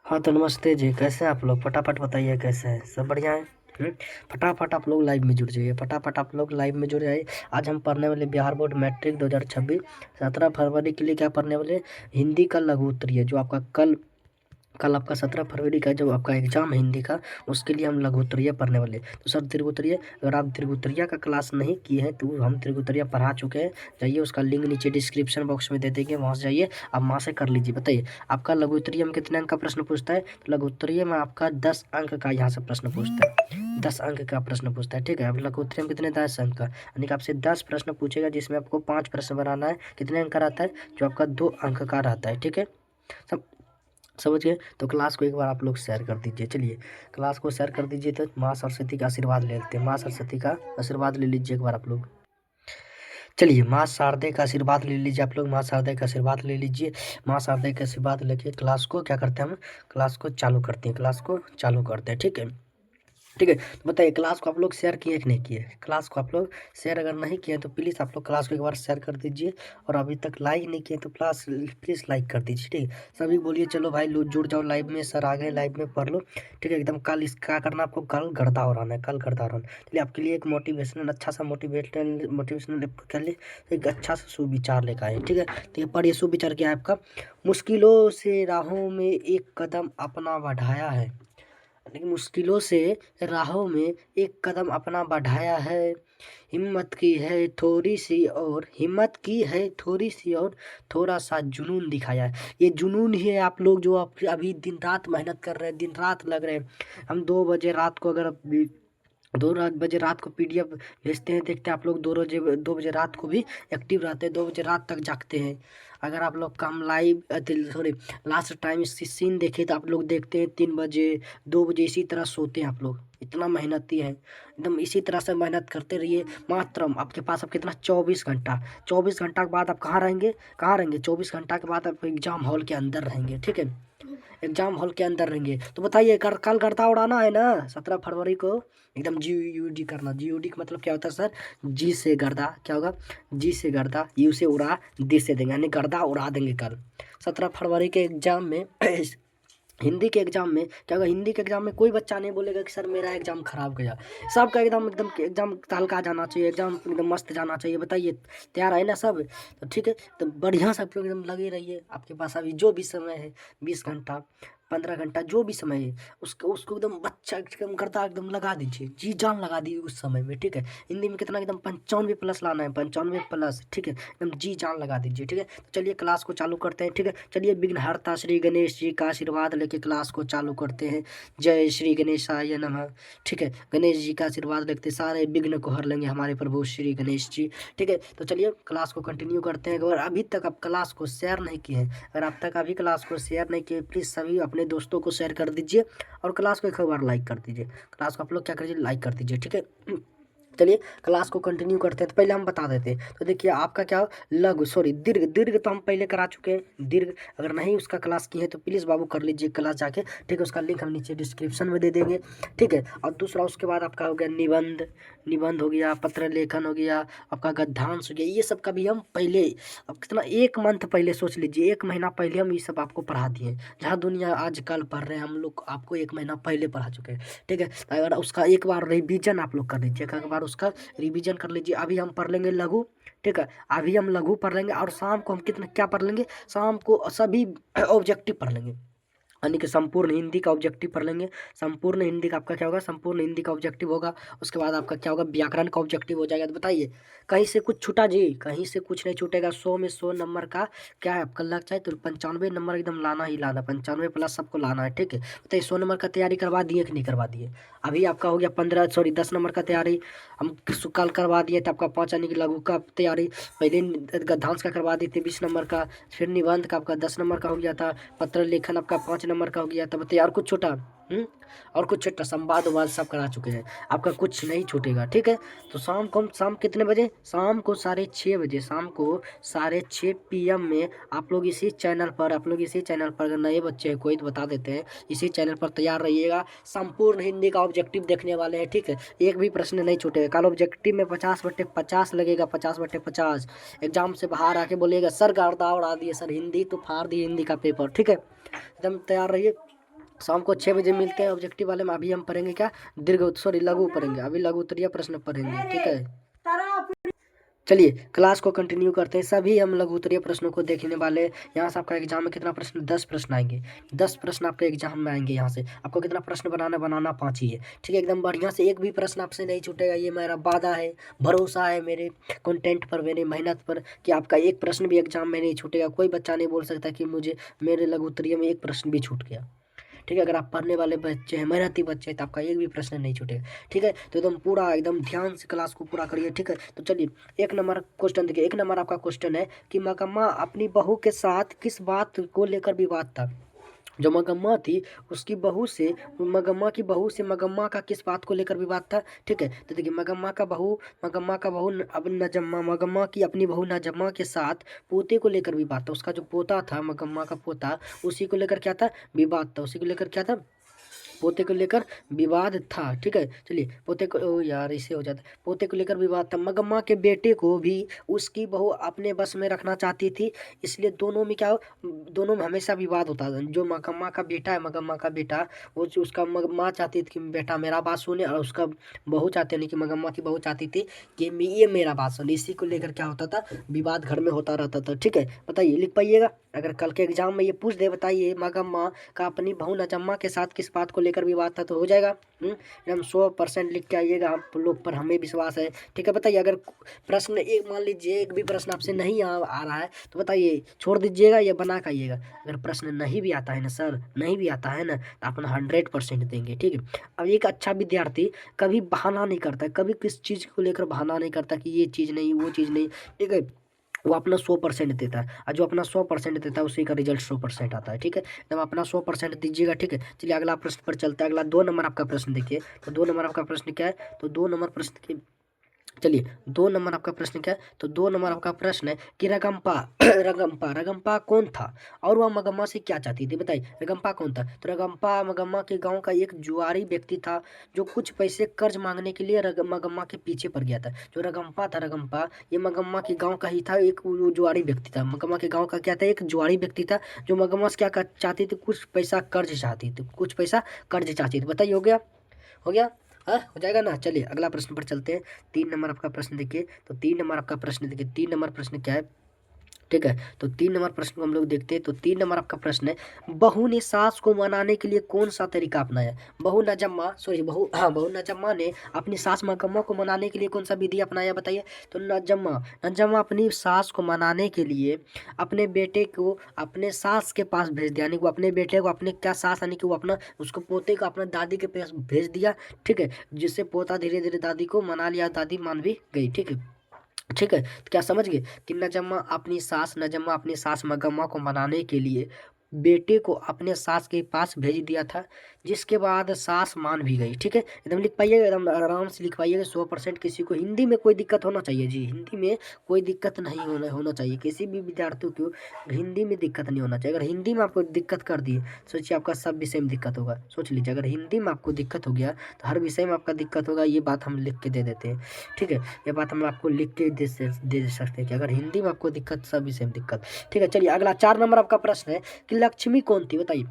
हाँ तो नमस्ते जी, कैसे हैं आप लोग? फटाफट बताइए कैसे हैं? सब बढ़िया है? हम्म, फटाफट आप लोग लाइव में जुड़ जाइए, फटाफट आप लोग लाइव में जुड़ जाइए। आज हम पढ़ने वाले बिहार बोर्ड मैट्रिक 2026 17 फरवरी के लिए क्या पढ़ने वाले? हिंदी का लघु उत्तरीय, जो आपका कल कल आपका 17 फरवरी का जो आपका एग्जाम है हिंदी का, उसके लिए हम लघु उत्तरीय पढ़ने वाले। तो सर दीर्घ अगर आप दीर्घ का क्लास नहीं किए हैं तो हम दीर्घ पढ़ा चुके हैं। जाइए, उसका लिंक नीचे डिस्क्रिप्शन बॉक्स में दे देंगे, वहाँ से जाइए, आप वहाँ से कर लीजिए। बताइए आपका लघु उत्तरीय में कितने अंक का प्रश्न पूछता है? तो लघु उत्तरीय में आपका 10 अंक का यहाँ से प्रश्न पूछता है, 10 अंक का प्रश्न पूछता है। ठीक है, अब लघु उत्तरीय में कितने? 10 अंक का, यानी कि आपसे 10 प्रश्न पूछेगा, जिसमें आपको 5 प्रश्न बनाना है। कितने अंक का रहता है? जो आपका 2 अंक का रहता है। ठीक है, सब समझ गए? तो क्लास को एक बार आप लोग शेयर कर दीजिए। चलिए, क्लास को शेयर कर दीजिए। तो माँ सरस्वती का आशीर्वाद ले लेते हैं, माँ सरस्वती का आशीर्वाद ले लीजिए एक बार आप लोग। चलिए, माँ शारदे का आशीर्वाद ले लीजिए आप लोग, माँ शारदे का आशीर्वाद ले लीजिए। माँ शारदे का आशीर्वाद लेके क्लास को क्या करते हैं? हम क्लास को चालू करते हैं, क्लास को चालू करते हैं। ठीक है, ठीक है। तो बताइए, क्लास को आप लोग शेयर किए कि नहीं किए? क्लास को आप लोग शेयर अगर नहीं किए तो प्लीज़ आप लोग क्लास को एक बार शेयर कर दीजिए। और अभी तक लाइक नहीं किए तो क्लास प्लीज़ लाइक कर दीजिए। ठीक है, सभी बोलिए चलो भाई लो जुड़ जाओ लाइव में, सर आ गए लाइव में, पढ़ लो। ठीक है, एकदम कल इसका करना आपको, कल गर्दा उड़ाना है, कल गर्दा उड़ाना। चलिए, आपके लिए एक मोटिवेशनल, अच्छा सा मोटिवेशनल कर लिए, एक अच्छा सा सुविचार लेकर आए। ठीक है, तो ये पढ़िए, सुविचार क्या है आपका? मुश्किलों से राहों में एक कदम अपना बढ़ाया है, लेकिन मुश्किलों से राहों में एक कदम अपना बढ़ाया है। हिम्मत की है थोड़ी सी और हिम्मत की है थोड़ी सी और थोड़ा सा जुनून दिखाया है। ये जुनून ही है आप लोग, जो आप अभी दिन रात मेहनत कर रहे हैं, दिन रात लग रहे हैं। हम 2 बजे रात को, अगर 2 बजे रात को पीडीएफ भेजते हैं, देखते हैं आप लोग 2 बजे रात को भी एक्टिव रहते हैं, 2 बजे रात तक जागते हैं। अगर आप लोग come live sorry last time seen देखे तो आप लोग देखते हैं 3 बजे 2 बजे इसी तरह सोते हैं आप लोग। इतना मेहनती है, एकदम इसी तरह से मेहनत करते रहिए। मात्र आपके पास अब कितना? 24 घंटा। 24 घंटा के बाद आप कहाँ रहेंगे? कहाँ रहेंगे? 24 घंटा के बाद आप एग्जाम हॉल के अंदर रहेंगे। ठीक है, एग्जाम हॉल के अंदर रहेंगे। तो बताइए, कल गर्दा उड़ाना है ना 17 फरवरी को? एकदम GUD करना। GUD का मतलब क्या होता है सर? जी से गर्दा, क्या होगा? जी से गर्दा, यू से उड़ा, दी से देंगे, यानी गर्दा उड़ा देंगे कल 17 फरवरी के एग्जाम में। हिंदी के एग्जाम में क्या होगा? हिंदी के एग्जाम में कोई बच्चा नहीं बोलेगा कि सर मेरा एग्जाम खराब गया। सबका एकदम एकदम एग्जाम हल्का जाना चाहिए, एग्जाम एकदम मस्त जाना चाहिए। बताइए, तैयार है ना सब? तो ठीक है, तो बढ़िया सब लोग एकदम लगे रहिए। आपके पास अभी जो भी समय है, 20 घंटा 15 घंटा जो भी समय है, उसको उसको एकदम बच्चा एकदम करता एकदम लगा दीजिए, जी जान लगा दीजिए उस समय में। ठीक है, हिंदी में कितना? एकदम 95 प्लस लाना है, 95 प्लस। ठीक है, एकदम जी जान लगा दीजिए। ठीक है, तो चलिए क्लास को चालू करते हैं। ठीक है, चलिए, विघ्नहर्ता श्री गणेश जी का आशीर्वाद लेके क्लास को चालू करते हैं। जय श्री गणेशाय नमः। ठीक है, गणेश जी का आशीर्वाद लेते सारे विघ्न को हर लेंगे हमारे प्रभु श्री गणेश जी। ठीक है, तो चलिए क्लास को कंटिन्यू करते हैं। अगर अभी तक आप क्लास को शेयर नहीं किए हैं, अगर आप तक अभी क्लास को शेयर नहीं किए, प्लीज़ सभी अपने दोस्तों को शेयर कर दीजिए और क्लास को एक बार लाइक कर दीजिए। क्लास को आप लोग क्या करिए? लाइक कर दीजिए। ठीक है, चलिए क्लास को कंटिन्यू करते हैं। तो पहले हम बता देते हैं, तो देखिए आपका क्या? लघु सॉरी दीर्घ, दीर्घ तो हम पहले करा चुके हैं। दीर्घ अगर नहीं उसका क्लास किए हैं तो प्लीज़ बाबू कर लीजिए क्लास जाके। ठीक है, उसका लिंक हम नीचे डिस्क्रिप्शन में दे देंगे। ठीक है, और दूसरा उसके बाद आपका हो गया निबंध, निबंध हो गया, पत्र लेखन हो गया, आपका गद्यांश हो गया। ये सब का भी हम पहले, अब कितना 1 मंथ पहले सोच लीजिए, 1 महीना पहले हम ये सब आपको पढ़ा दिए। जहाँ दुनिया आजकल पढ़ रहे हैं, हम लोग आपको 1 महीना पहले पढ़ा चुके हैं। ठीक है, अगर उसका एक बार रिवीजन आप लोग कर लीजिए, एक बार उसका रिवीजन कर लीजिए। अभी हम पढ़ लेंगे लघु। ठीक है, अभी हम लघु पढ़ लेंगे और शाम को हम कितना क्या पढ़ लेंगे? शाम को सभी ऑब्जेक्टिव पढ़ लेंगे, यानी कि संपूर्ण हिंदी का ऑब्जेक्टिव पढ़ लेंगे। संपूर्ण हिंदी का आपका क्या होगा? संपूर्ण हिंदी का ऑब्जेक्टिव होगा। उसके बाद आपका क्या होगा? व्याकरण का ऑब्जेक्टिव हो जाएगा। तो बताइए, कहीं से कुछ छूटा जी? कहीं से कुछ नहीं छूटेगा। 100 में 100 नंबर का क्या है आपका लक्ष्य है? तो 95 नंबर एकदम लाना ही लाना, 95 प्लस सबको लाना है। ठीक है, बताइए 100 नंबर का तैयारी करवा दिए कि नहीं करवा दिए? अभी आपका हो गया 10 नंबर का तैयारी हम कल करवा दिए थे। आपका 5 यानी कि लघु का तैयारी पहले गद्यांश का करवा दिए थे 20 नंबर का। फिर निबंध का आपका 10 नंबर का हो गया था। पत्र लेखन आपका 5 नंबर का हो गया था। बताइए और कुछ छोटा? और कुछ छोटा? संवाद उवाद सब करा चुके हैं, आपका कुछ नहीं छूटेगा। ठीक है, तो शाम को हम शाम कितने बजे? शाम को 6:30 बजे, शाम को 6:30 PM में आप लोग इसी चैनल पर, आप लोग इसी चैनल पर, अगर नए बच्चे हैं कोई तो बता देते हैं, इसी चैनल पर तैयार रहिएगा। संपूर्ण हिंदी का ऑब्जेक्टिव देखने वाले हैं। ठीक है, एक भी प्रश्न नहीं छूटेगा। कल ऑब्जेक्टिव में 50/50 लगेगा, 50/50। एग्जाम से बाहर आके बोलिएगा सर गर्दा उड़ा दिए, सर हिंदी तो फाड़ दिए, हिंदी का पेपर। ठीक है, एकदम तैयार रहिए। शाम को 6 बजे मिलते हैं ऑब्जेक्टिव वाले में। अभी हम पढ़ेंगे क्या, लघु पढ़ेंगे, अभी लघु उत्तरीय प्रश्न पढ़ेंगे, ठीक है। चलिए क्लास को कंटिन्यू करते हैं। सभी हम लघु उत्तरीय प्रश्नों को देखने वाले हैं। यहाँ से आपका एग्जाम में कितना प्रश्न, 10 प्रश्न आएंगे। 10 प्रश्न आपके एग्जाम में आएंगे। यहाँ से आपको कितना प्रश्न बनाना 5 ही है, ठीक है। एकदम बढ़िया से एक भी प्रश्न आपसे नहीं छूटेगा, ये मेरा वादा है, भरोसा है मेरे कंटेंट पर, मेरी मेहनत पर, कि आपका एक प्रश्न भी एग्जाम में नहीं छूटेगा। कोई बच्चा नहीं बोल सकता कि मुझे मेरे लघु उत्तरीय में एक प्रश्न भी छूट गया, ठीक है। अगर आप पढ़ने वाले बच्चे हैं, मेहनती बच्चे हैं, तो आपका एक भी प्रश्न नहीं छूटेगा, ठीक है। तो एकदम पूरा एकदम ध्यान से क्लास को पूरा करिए, ठीक है। तो चलिए 1 नंबर क्वेश्चन देखिए। 1 नंबर आपका क्वेश्चन है कि मगम्मा अपनी बहू के साथ किस बात को लेकर विवाद था। जो मगम्मा थी उसकी बहू से, मगम्मा की बहू से मगम्मा का किस बात को लेकर विवाद था, ठीक है। तो देखिए मगम्मा का बहू अब नजम्मा, मगम्मा की अपनी बहू नजम्मा के साथ पोते को लेकर विवाद था। उसका जो पोता था, मगम्मा का पोता, उसी को लेकर क्या था, विवाद था। उसी को लेकर क्या था, पोते को लेकर विवाद था, ठीक है। चलिए पोते को, ओ यार इसे हो जाता है, पोते को लेकर विवाद था। मगम्मा के बेटे को भी उसकी बहू अपने बस में रखना चाहती थी, इसलिए दोनों में क्या, दोनों में हमेशा विवाद होता था। जो मगम्मा का बेटा है, मगम्मा का बेटा, वो उसका माँ चाहती थी कि बेटा मेरा बात सुने, और उसका बहू चाहते नहीं, कि मगम्मा की बहू चाहती थी कि ये मेरा बात सुने। इसी को लेकर क्या होता था, विवाद घर में होता रहता था, ठीक है। बताइए, लिख पाइएगा अगर कल के एग्जाम में ये पूछ दे, बताइए मगम्मा का अपनी बहू नजम्मा के साथ किस बात को लेकर विवाद था, तो हो जाएगा। एकदम 100% लिख के आइएगा, आप लोग पर हमें विश्वास है, ठीक है। बताइए अगर प्रश्न एक, मान लीजिए एक भी प्रश्न आपसे नहीं आ रहा है, तो बताइए छोड़ दीजिएगा या बना के आइएगा। अगर प्रश्न नहीं भी आता है ना सर, नहीं भी आता है ना, तो अपना 100% देंगे, ठीक है। अब एक अच्छा विद्यार्थी कभी बहाना नहीं करता, कभी किस चीज़ को लेकर बहाना नहीं करता कि ये चीज़ नहीं, वो चीज़ नहीं, ठीक है। वो अपना 100% देता है, और जो अपना 100% देता है उसी का रिजल्ट 100% आता है, ठीक है। जब अपना 100% दीजिएगा, ठीक है। चलिए अगला प्रश्न पर चलता है। अगला 2 नंबर आपका प्रश्न देखिए। तो 2 नंबर आपका प्रश्न क्या है, तो 2 नंबर प्रश्न की, चलिए 2 नंबर आपका प्रश्न क्या है, तो 2 नंबर आपका प्रश्न है कि रगम्पा रगम्पा कौन था और वह मगम्मा से क्या चाहती थी। बताइए रगम्पा कौन था। तो रगम्पा मगम्मा के गांव का एक जुआरी व्यक्ति था, जो कुछ पैसे कर्ज मांगने के लिए मगम्मा के पीछे पड़ गया था। जो रगम्पा था, रगम्पा ये मगम्मा के गाँव का ही था, एक जुआरी व्यक्ति था। मगम्मा के गाँव का क्या था, एक जुआरी व्यक्ति था, जो मगम्मा से क्या चाहती थी, कुछ पैसा कर्ज चाहती थी, कुछ पैसा कर्ज चाहती थी। बताइए हो गया, हो गया, हाँ हो जाएगा ना। चलिए अगला प्रश्न पर चलते हैं। 3 नंबर आपका प्रश्न देखिए। तो 3 नंबर आपका प्रश्न देखिए, 3 नंबर प्रश्न क्या है, ठीक है। तो 3 नंबर प्रश्न को हम लोग देखते हैं। तो 3 नंबर आपका प्रश्न है, बहू ने सास को मनाने के लिए कौन सा तरीका अपनाया। बहू नजम्मा ने अपनी सास मगम्मा को मनाने के लिए कौन सा विधि अपनाया, बताइए। तो नजम्मा अपनी सास को मनाने के लिए अपने बेटे को अपने सास के पास भेज दिया, यानी कि वो अपने बेटे को अपने क्या सास, यानी कि वो अपना उसको पोते को अपना दादी के पास भेज दिया, ठीक है। जिससे पोता धीरे धीरे दादी को मना लिया, दादी मान भी गई, ठीक है, ठीक है। तो क्या समझ गए कि नजम्मा अपनी सास मगम्मा को मनाने के लिए बेटे को अपने सास के पास भेज दिया था, जिसके बाद सास मान भी गई, ठीक है। एकदम लिख पाइएगा, एकदम आराम से लिख पाइएगा 100%। किसी को हिंदी में कोई दिक्कत होना चाहिए जी, हिंदी में कोई दिक्कत नहीं होना चाहिए, किसी भी विद्यार्थी को हिंदी में दिक्कत नहीं होना चाहिए। अगर हिंदी में आपको दिक्कत कर दिए, सोचिए आपका सब विषय में दिक्कत होगा। सोच लीजिए अगर हिंदी में आपको दिक्कत हो गया, तो हर विषय में आपका दिक्कत होगा। ये बात हम लिख के दे देते हैं, ठीक है। ये बात हम आपको लिख के दे सकते हैं कि अगर हिंदी में आपको दिक्कत, सब विषय में दिक्कत, ठीक है। चलिए अगला 4 नंबर आपका प्रश्न है कि लक्ष्मी कौन थी, बताइए।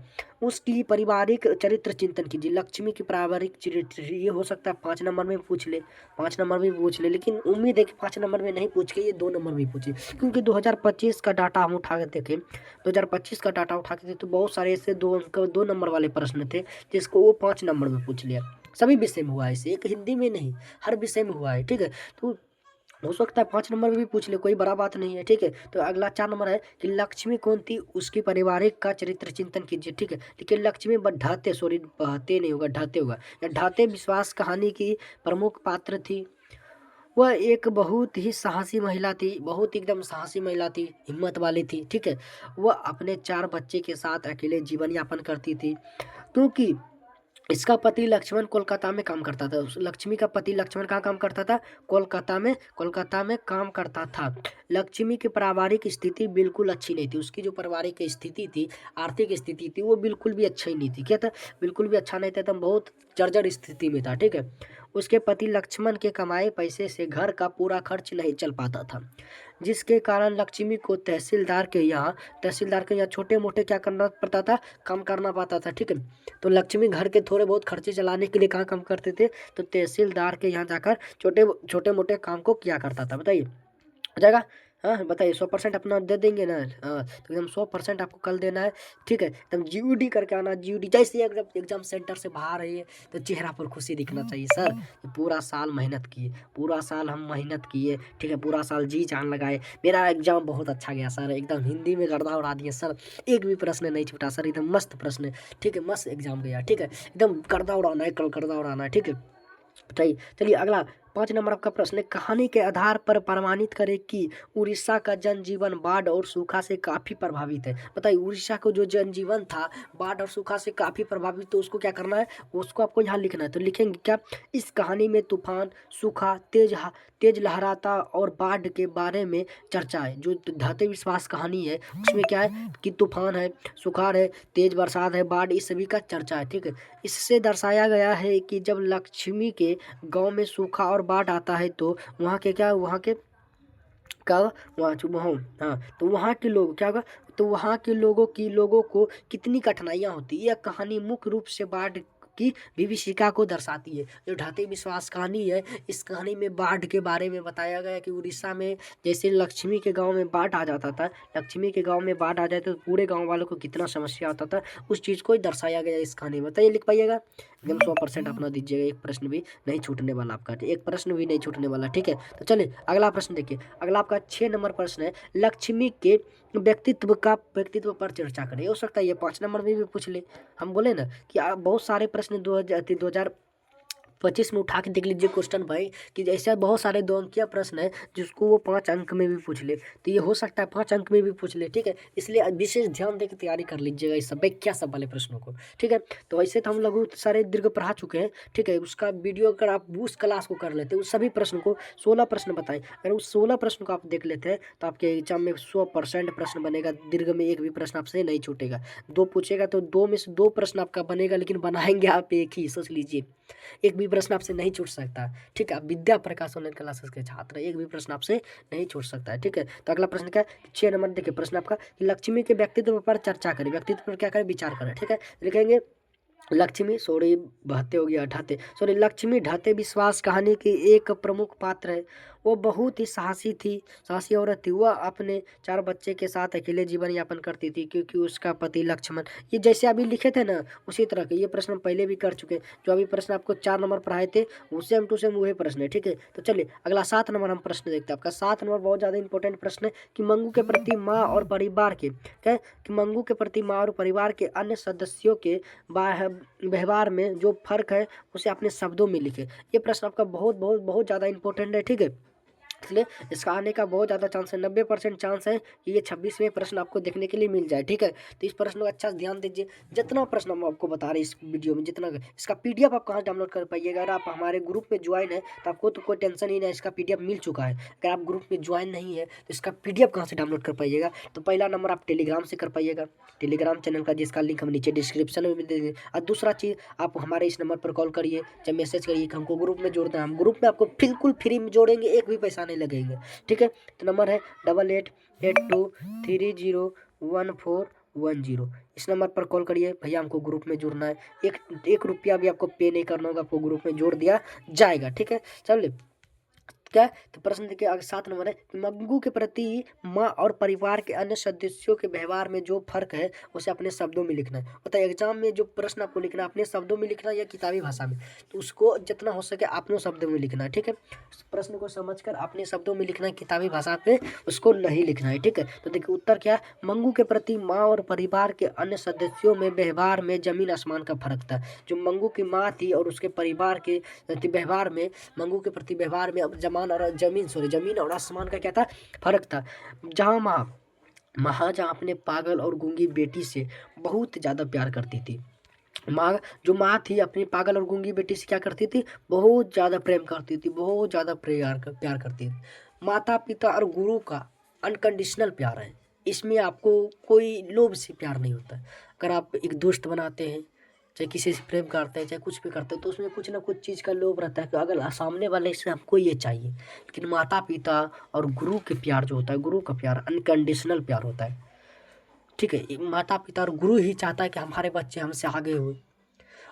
उसकी पारिवारिक चरित्र चिंतन कीजिए। लक्ष्मी की पारिवारिक चरित्र, ये हो सकता है 5 नंबर में पूछ ले, 5 नंबर में पूछ ले, लेकिन उम्मीद है कि 5 नंबर में नहीं पूछ के ये 2 नंबर में पूछे, क्योंकि 2025 का डाटा हम उठा के देखे, 2025 का डाटा उठा के थे, तो बहुत सारे ऐसे 2 नंबर वाले प्रश्न थे जिसको वो 5 नंबर में पूछ लिया। सभी विषय में हुआ है इसे, एक हिंदी में नहीं, हर विषय में हुआ है, ठीक है। तो हो सकता है 5 नंबर में भी पूछ ले, कोई बड़ा बात नहीं है, ठीक है। तो अगला 4 नंबर है कि लक्ष्मी कौन थी, उसकी पारिवारिक का चरित्र चिंतन कीजिए, ठीक है। लेकिन लक्ष्मी ढाते, सॉरी बहते नहीं होगा, ढाते होगा, या ढाते विश्वास कहानी की प्रमुख पात्र थी। वह एक बहुत ही साहसी महिला थी, बहुत एकदम साहसी महिला थी, हिम्मत वाली थी, ठीक है। वह अपने 4 बच्चे के साथ अकेले जीवन यापन करती थी, क्योंकि इसका पति लक्ष्मण कोलकाता में काम करता था। लक्ष्मी का पति लक्ष्मण कहाँ काम करता था, कोलकाता में काम करता था। लक्ष्मी की पारिवारिक स्थिति बिल्कुल अच्छी नहीं थी। उसकी जो पारिवारिक स्थिति थी, आर्थिक स्थिति थी, वो बिल्कुल भी अच्छी नहीं थी। क्या था, बिल्कुल भी अच्छा नहीं था, एकदम बहुत जर्जर स्थिति में था, ठीक है। उसके पति लक्ष्मण के कमाए पैसे से घर का पूरा खर्च नहीं चल पाता था। जिसके कारण लक्ष्मी को तहसीलदार के यहाँ छोटे मोटे क्या करना पड़ता था, काम करना पड़ता था। ठीक है, तो लक्ष्मी घर के थोड़े बहुत खर्चे चलाने के लिए कहाँ काम करते थे, तो तहसीलदार के यहाँ जाकर छोटे छोटे मोटे काम को किया करता था। बताइए हो जाएगा। हाँ बताइए, 100% अपना दे देंगे ना। हाँ तो एकदम 100% आपको कल देना है। ठीक है, एकदम जीओडी करके आना। जीओडी जैसे ही एकदम एग्जाम सेंटर से बाहर आइए तो चेहरा पर खुशी दिखना चाहिए। सर पूरा साल मेहनत किए, पूरा साल हम मेहनत किए, ठीक है, पूरा साल जी जान लगाए, मेरा एग्जाम बहुत अच्छा गया सर, एकदम हिंदी में गर्दा उड़ा दिए सर, एक भी प्रश्न नहीं छूटा सर, एकदम मस्त प्रश्न। ठीक है, मस्त एग्जाम गया। ठीक है, एकदम गर्दा उड़ाना है, कल गर्दा उड़ाना है। ठीक है, बताइए। चलिए अगला 5 नंबर आपका प्रश्न है, कहानी के आधार पर प्रमाणित करें कि उड़ीसा का जनजीवन बाढ़ और सूखा से काफी प्रभावित है। बताइए, उड़ीसा को जो जनजीवन था बाढ़ और सूखा से काफी प्रभावित, तो उसको क्या करना है, उसको आपको यहाँ लिखना है। तो लिखेंगे क्या, इस कहानी में तूफान, सूखा, तेज लहराता और बाढ़ के बारे में चर्चा है। जो धाते विश्वास कहानी है उसमें क्या है कि तूफान है, सुखाड़ है, तेज बरसात है, बाढ़, इस सभी का चर्चा है। ठीक है, इससे दर्शाया गया है कि जब लक्ष्मी के गांव में सूखा और बाढ़ आता है तो वहाँ के क्या, वहाँ के क्या होगा? वहाँ वहाँ हाँ, तो वहाँ के लोग क्या होगा, तो वहाँ के लोगों को कितनी कठिनाइयाँ होती है। यह कहानी मुख्य रूप से बाढ़ की विभीषिका को दर्शाती है। जो ढाते विश्वास कहानी है, इस कहानी में बाढ़ के बारे में बताया गया है कि उड़ीसा में जैसे लक्ष्मी के गांव में बाढ़ आ जाता था, लक्ष्मी के गांव में बाढ़ आ जाए तो पूरे गांव वालों को कितना समस्या होता था, उस चीज़ को ही दर्शाया गया इस कहानी में। बताइए, लिख पाइएगा एकदम 100% अपना दीजिएगा, एक प्रश्न भी नहीं छूटने वाला आपका, एक प्रश्न भी नहीं छूटने वाला। ठीक है, तो चलिए अगला प्रश्न देखिए। अगला आपका 6 नंबर प्रश्न है, लक्ष्मी के व्यक्तित्व पर चर्चा करें। हो सकता है ये 5 नंबर में भी पूछ ले। हम बोले ना कि आप बहुत सारे प्रश्न 2025 में उठा के देख लीजिए क्वेश्चन भाई, कि ऐसे बहुत सारे 2 अंकीय प्रश्न है जिसको वो 5 अंक में भी पूछ ले, तो ये हो सकता है 5 अंक में भी पूछ ले। ठीक है, इसलिए विशेष ध्यान देकर तैयारी कर लीजिएगा इस सब व्याख्या सब वाले प्रश्नों को। ठीक है, तो ऐसे तो हम लोग सारे दीर्घ पढ़ा चुके हैं। ठीक है, उसका वीडियो अगर आप उस क्लास को कर लेते हैं, उस सभी प्रश्न को 16 प्रश्न बताएं, अगर उस 16 प्रश्न को आप देख लेते हैं तो आपके एग्जाम में 100% प्रश्न बनेगा। दीर्घ में एक भी प्रश्न आपसे नहीं छूटेगा। 2 पूछेगा तो 2 में से 2 प्रश्न आपका बनेगा, लेकिन बनाएंगे आप एक ही, सोच लीजिए, एक भी प्रश्न आपसे नहीं छूट सकता। ठीक है, विद्या प्रकाश ऑनलाइन क्लासेस के छात्र, एक भी प्रश्न आपसे नहीं छूट सकता है। ठीक है, तो अगला प्रश्न क्या है, 6 नंबर देखिए प्रश्न आपका, लक्ष्मी के व्यक्तित्व पर चर्चा करें, व्यक्तित्व पर क्या करें, विचार करें। ठीक है, लिखेंगे लक्ष्मी, सॉरी बहते हो गया, ढाते, सॉरी, लक्ष्मी ढाते विश्वास कहानी की एक प्रमुख पात्र है। वो बहुत ही साहसी औरत थी। वह अपने 4 बच्चे के साथ अकेले जीवन यापन करती थी क्योंकि उसका पति लक्ष्मण, ये जैसे अभी लिखे थे ना उसी तरह के ये प्रश्न पहले भी कर चुके हैं। जो अभी प्रश्न आपको 4 नंबर पढ़ाए थे वो सेम टू सेम वही प्रश्न है। ठीक है, तो चलिए अगला 7 नंबर हम प्रश्न देखते हैं। आपका 7 नंबर बहुत ज़्यादा इंपॉर्टेंट प्रश्न है कि मंगू के प्रति माँ और परिवार के क्या है, कि मंगू के प्रति माँ और परिवार के अन्य सदस्यों के व्यवहार में जो फर्क है उसे अपने शब्दों में लिखे। ये प्रश्न आपका बहुत बहुत बहुत ज़्यादा इंपॉर्टेंट है। ठीक है, इसलिए इसका आने का बहुत ज़्यादा चांस है, 90% चांस है कि ये 26वें प्रश्न आपको देखने के लिए मिल जाए। ठीक है, तो इस प्रश्न को अच्छा से ध्यान दीजिए। जितना प्रश्न हम आपको बता रहे हैं इस वीडियो में, जितना इसका पीडीएफ आप कहाँ डाउनलोड कर पाइएगा, अगर आप हमारे ग्रुप में ज्वाइन है तो आपको तो कोई टेंशन ही नहीं, इसका पीडीएफ मिल चुका है। अगर आप ग्रुप में ज्वाइन नहीं है तो इसका पीडीएफ कहाँ से डाउनलोड कर पाइएगा, तो पहला नंबर आप टेलीग्राम से कर पाइएगा, टेलीग्राम चैनल का जिसका लिंक हम नीचे डिस्क्रिप्शन में दे देंगे। और दूसरा चीज़, आप हमारे इस नंबर पर कॉल करिए चाहे मैसेज करिए कि हमको ग्रुप में जोड़ना है, हम ग्रुप में आपको बिल्कुल फ्री में जोड़ेंगे, एक भी पैसा नहीं लगेंगे। ठीक है, तो नंबर है 8882301410। इस नंबर पर कॉल करिए, भैया हमको ग्रुप में जुड़ना है, एक रुपया भी आपको पे नहीं करना होगा, आपको ग्रुप में जोड़ दिया जाएगा। ठीक है, चलिए क्या है, तो प्रश्न देखिए अगर 7 नंबर है कि मंगू के प्रति माँ और परिवार के अन्य सदस्यों के व्यवहार में जो फर्क है उसे अपने शब्दों में लिखना है। मतलब एग्जाम में जो प्रश्न आपको लिखना है अपने शब्दों में लिखना है या किताबी भाषा में, तो उसको जितना हो सके अपने शब्दों में लिखना है। ठीक है, उस प्रश्न को समझकर अपने शब्दों में लिखना है, किताबी भाषा पे उसको नहीं लिखना है। ठीक है, तो देखिए उत्तर क्या है, मंगू के प्रति माँ और परिवार के अन्य सदस्यों में व्यवहार में जमीन आसमान का फर्क था। जो मंगू की माँ थी और उसके परिवार के व्यवहार में, मंगू के प्रति व्यवहार में अब जमीन और आसमान का क्या था, फर्क था। जहाँ जहाँ अपने पागल और गूंगी बेटी से बहुत ज़्यादा प्यार करती थी। माँ थी अपनी पागल और गूंगी बेटी से क्या करती थी, बहुत ज़्यादा प्रेम करती थी, बहुत ज़्यादा प्यार करती थी। माता पिता और गुरु का अनकंडीशनल प्यार है, इसमें आपको कोई लोभ से प्यार नहीं होता। अगर आप एक दोस्त बनाते हैं चाहे किसी से प्रेम करते हैं, चाहे कुछ भी करते हैं, तो उसमें कुछ ना कुछ चीज़ का लोभ रहता है कि अगर सामने वाले से हमको ये चाहिए। लेकिन माता पिता और गुरु के प्यार जो होता है, गुरु का प्यार अनकंडीशनल प्यार होता है। ठीक है, माता पिता और गुरु ही चाहता है कि हमारे बच्चे हमसे आगे हो,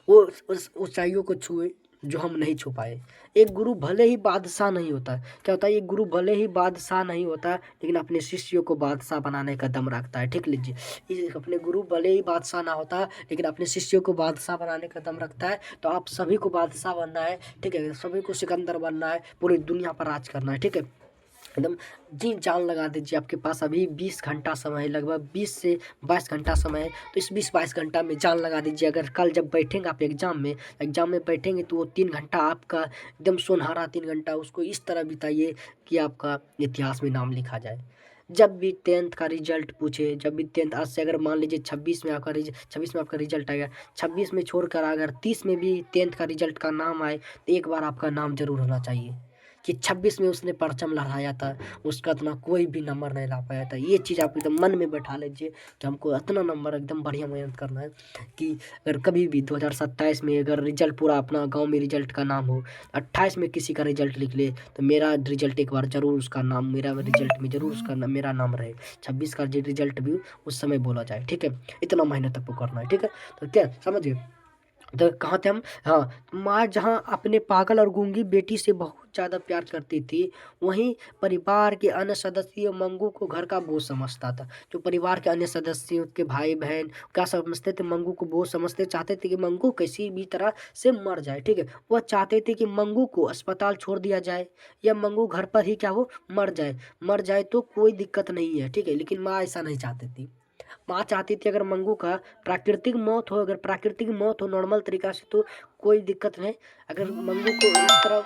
वो उस ऊंचाइयों को छुए जो हम नहीं छू पाए। एक गुरु भले ही बादशाह नहीं होता, क्या होता है, एक गुरु भले ही बादशाह नहीं होता, लेकिन अपने शिष्यों को बादशाह बनाने का दम रखता है। ठीक लीजिए, अपने गुरु भले ही बादशाह ना होता, लेकिन अपने शिष्यों को बादशाह बनाने का दम रखता है। तो आप सभी को बादशाह बनना है। ठीक है, सभी को सिकंदर बनना है, पूरी दुनिया पर राज करना है। ठीक है, एकदम जी जान लगा दीजिए। आपके पास अभी 20 घंटा समय है, लगभग 20 से 22 घंटा समय है। तो इस 20-22 घंटा में जान लगा दीजिए। अगर कल जब बैठेंगे आप एग्जाम में बैठेंगे, तो वो 3 घंटा आपका एकदम सुनहरा 3 घंटा, उसको इस तरह बिताइए कि आपका इतिहास में नाम लिखा जाए। जब भी 10th का रिजल्ट पूछे, जब भी 10th आज से अगर मान लीजिए 26 में आपका रिजल्ट आएगा, 26 में छोड़कर अगर 30 में भी 10th का रिजल्ट का नाम आए, तो एक बार आपका नाम जरूर होना चाहिए कि 26 में उसने परचम लहराया था, उसका इतना कोई भी नंबर नहीं ला पाया था। ये चीज़ आप एकदम मन में बैठा लीजिए कि हमको इतना नंबर एकदम बढ़िया मेहनत करना है कि अगर कभी भी 2027 में अगर रिजल्ट पूरा अपना गांव में रिजल्ट का नाम हो, 28 में किसी का रिजल्ट लिख ले, तो मेरा रिजल्ट एक बार जरूर उसका नाम, मेरा रिजल्ट में जरूर उसका नाम, मेरा नाम रहे। 26 का रिजल्ट भी उस समय बोला जाए। ठीक है, इतना मेहनत आपको करना है। ठीक है, तो क्या समझ गए। तो कहाँ थे हम? हाँ, माँ जहाँ अपने पागल और गूंगी बेटी से बहुत ज़्यादा प्यार करती थी, वहीं परिवार के अन्य सदस्य मंगू को घर का बोझ समझता था। जो परिवार के अन्य सदस्य, उसके भाई बहन क्या समझते थे, मंगू को बोझ समझते, चाहते थे कि मंगू किसी भी तरह से मर जाए। ठीक है, वह चाहते थे कि मंगू को अस्पताल छोड़ दिया जाए, या मंगू घर पर ही क्या हो मर जाए तो कोई दिक्कत नहीं है। ठीक है, लेकिन माँ ऐसा नहीं चाहती थी। माँ चाहती थी अगर मंगू का प्राकृतिक मौत हो, अगर प्राकृतिक मौत हो नॉर्मल तरीका से, तो कोई दिक्कत नहीं। अगर मंगू को इस तरह,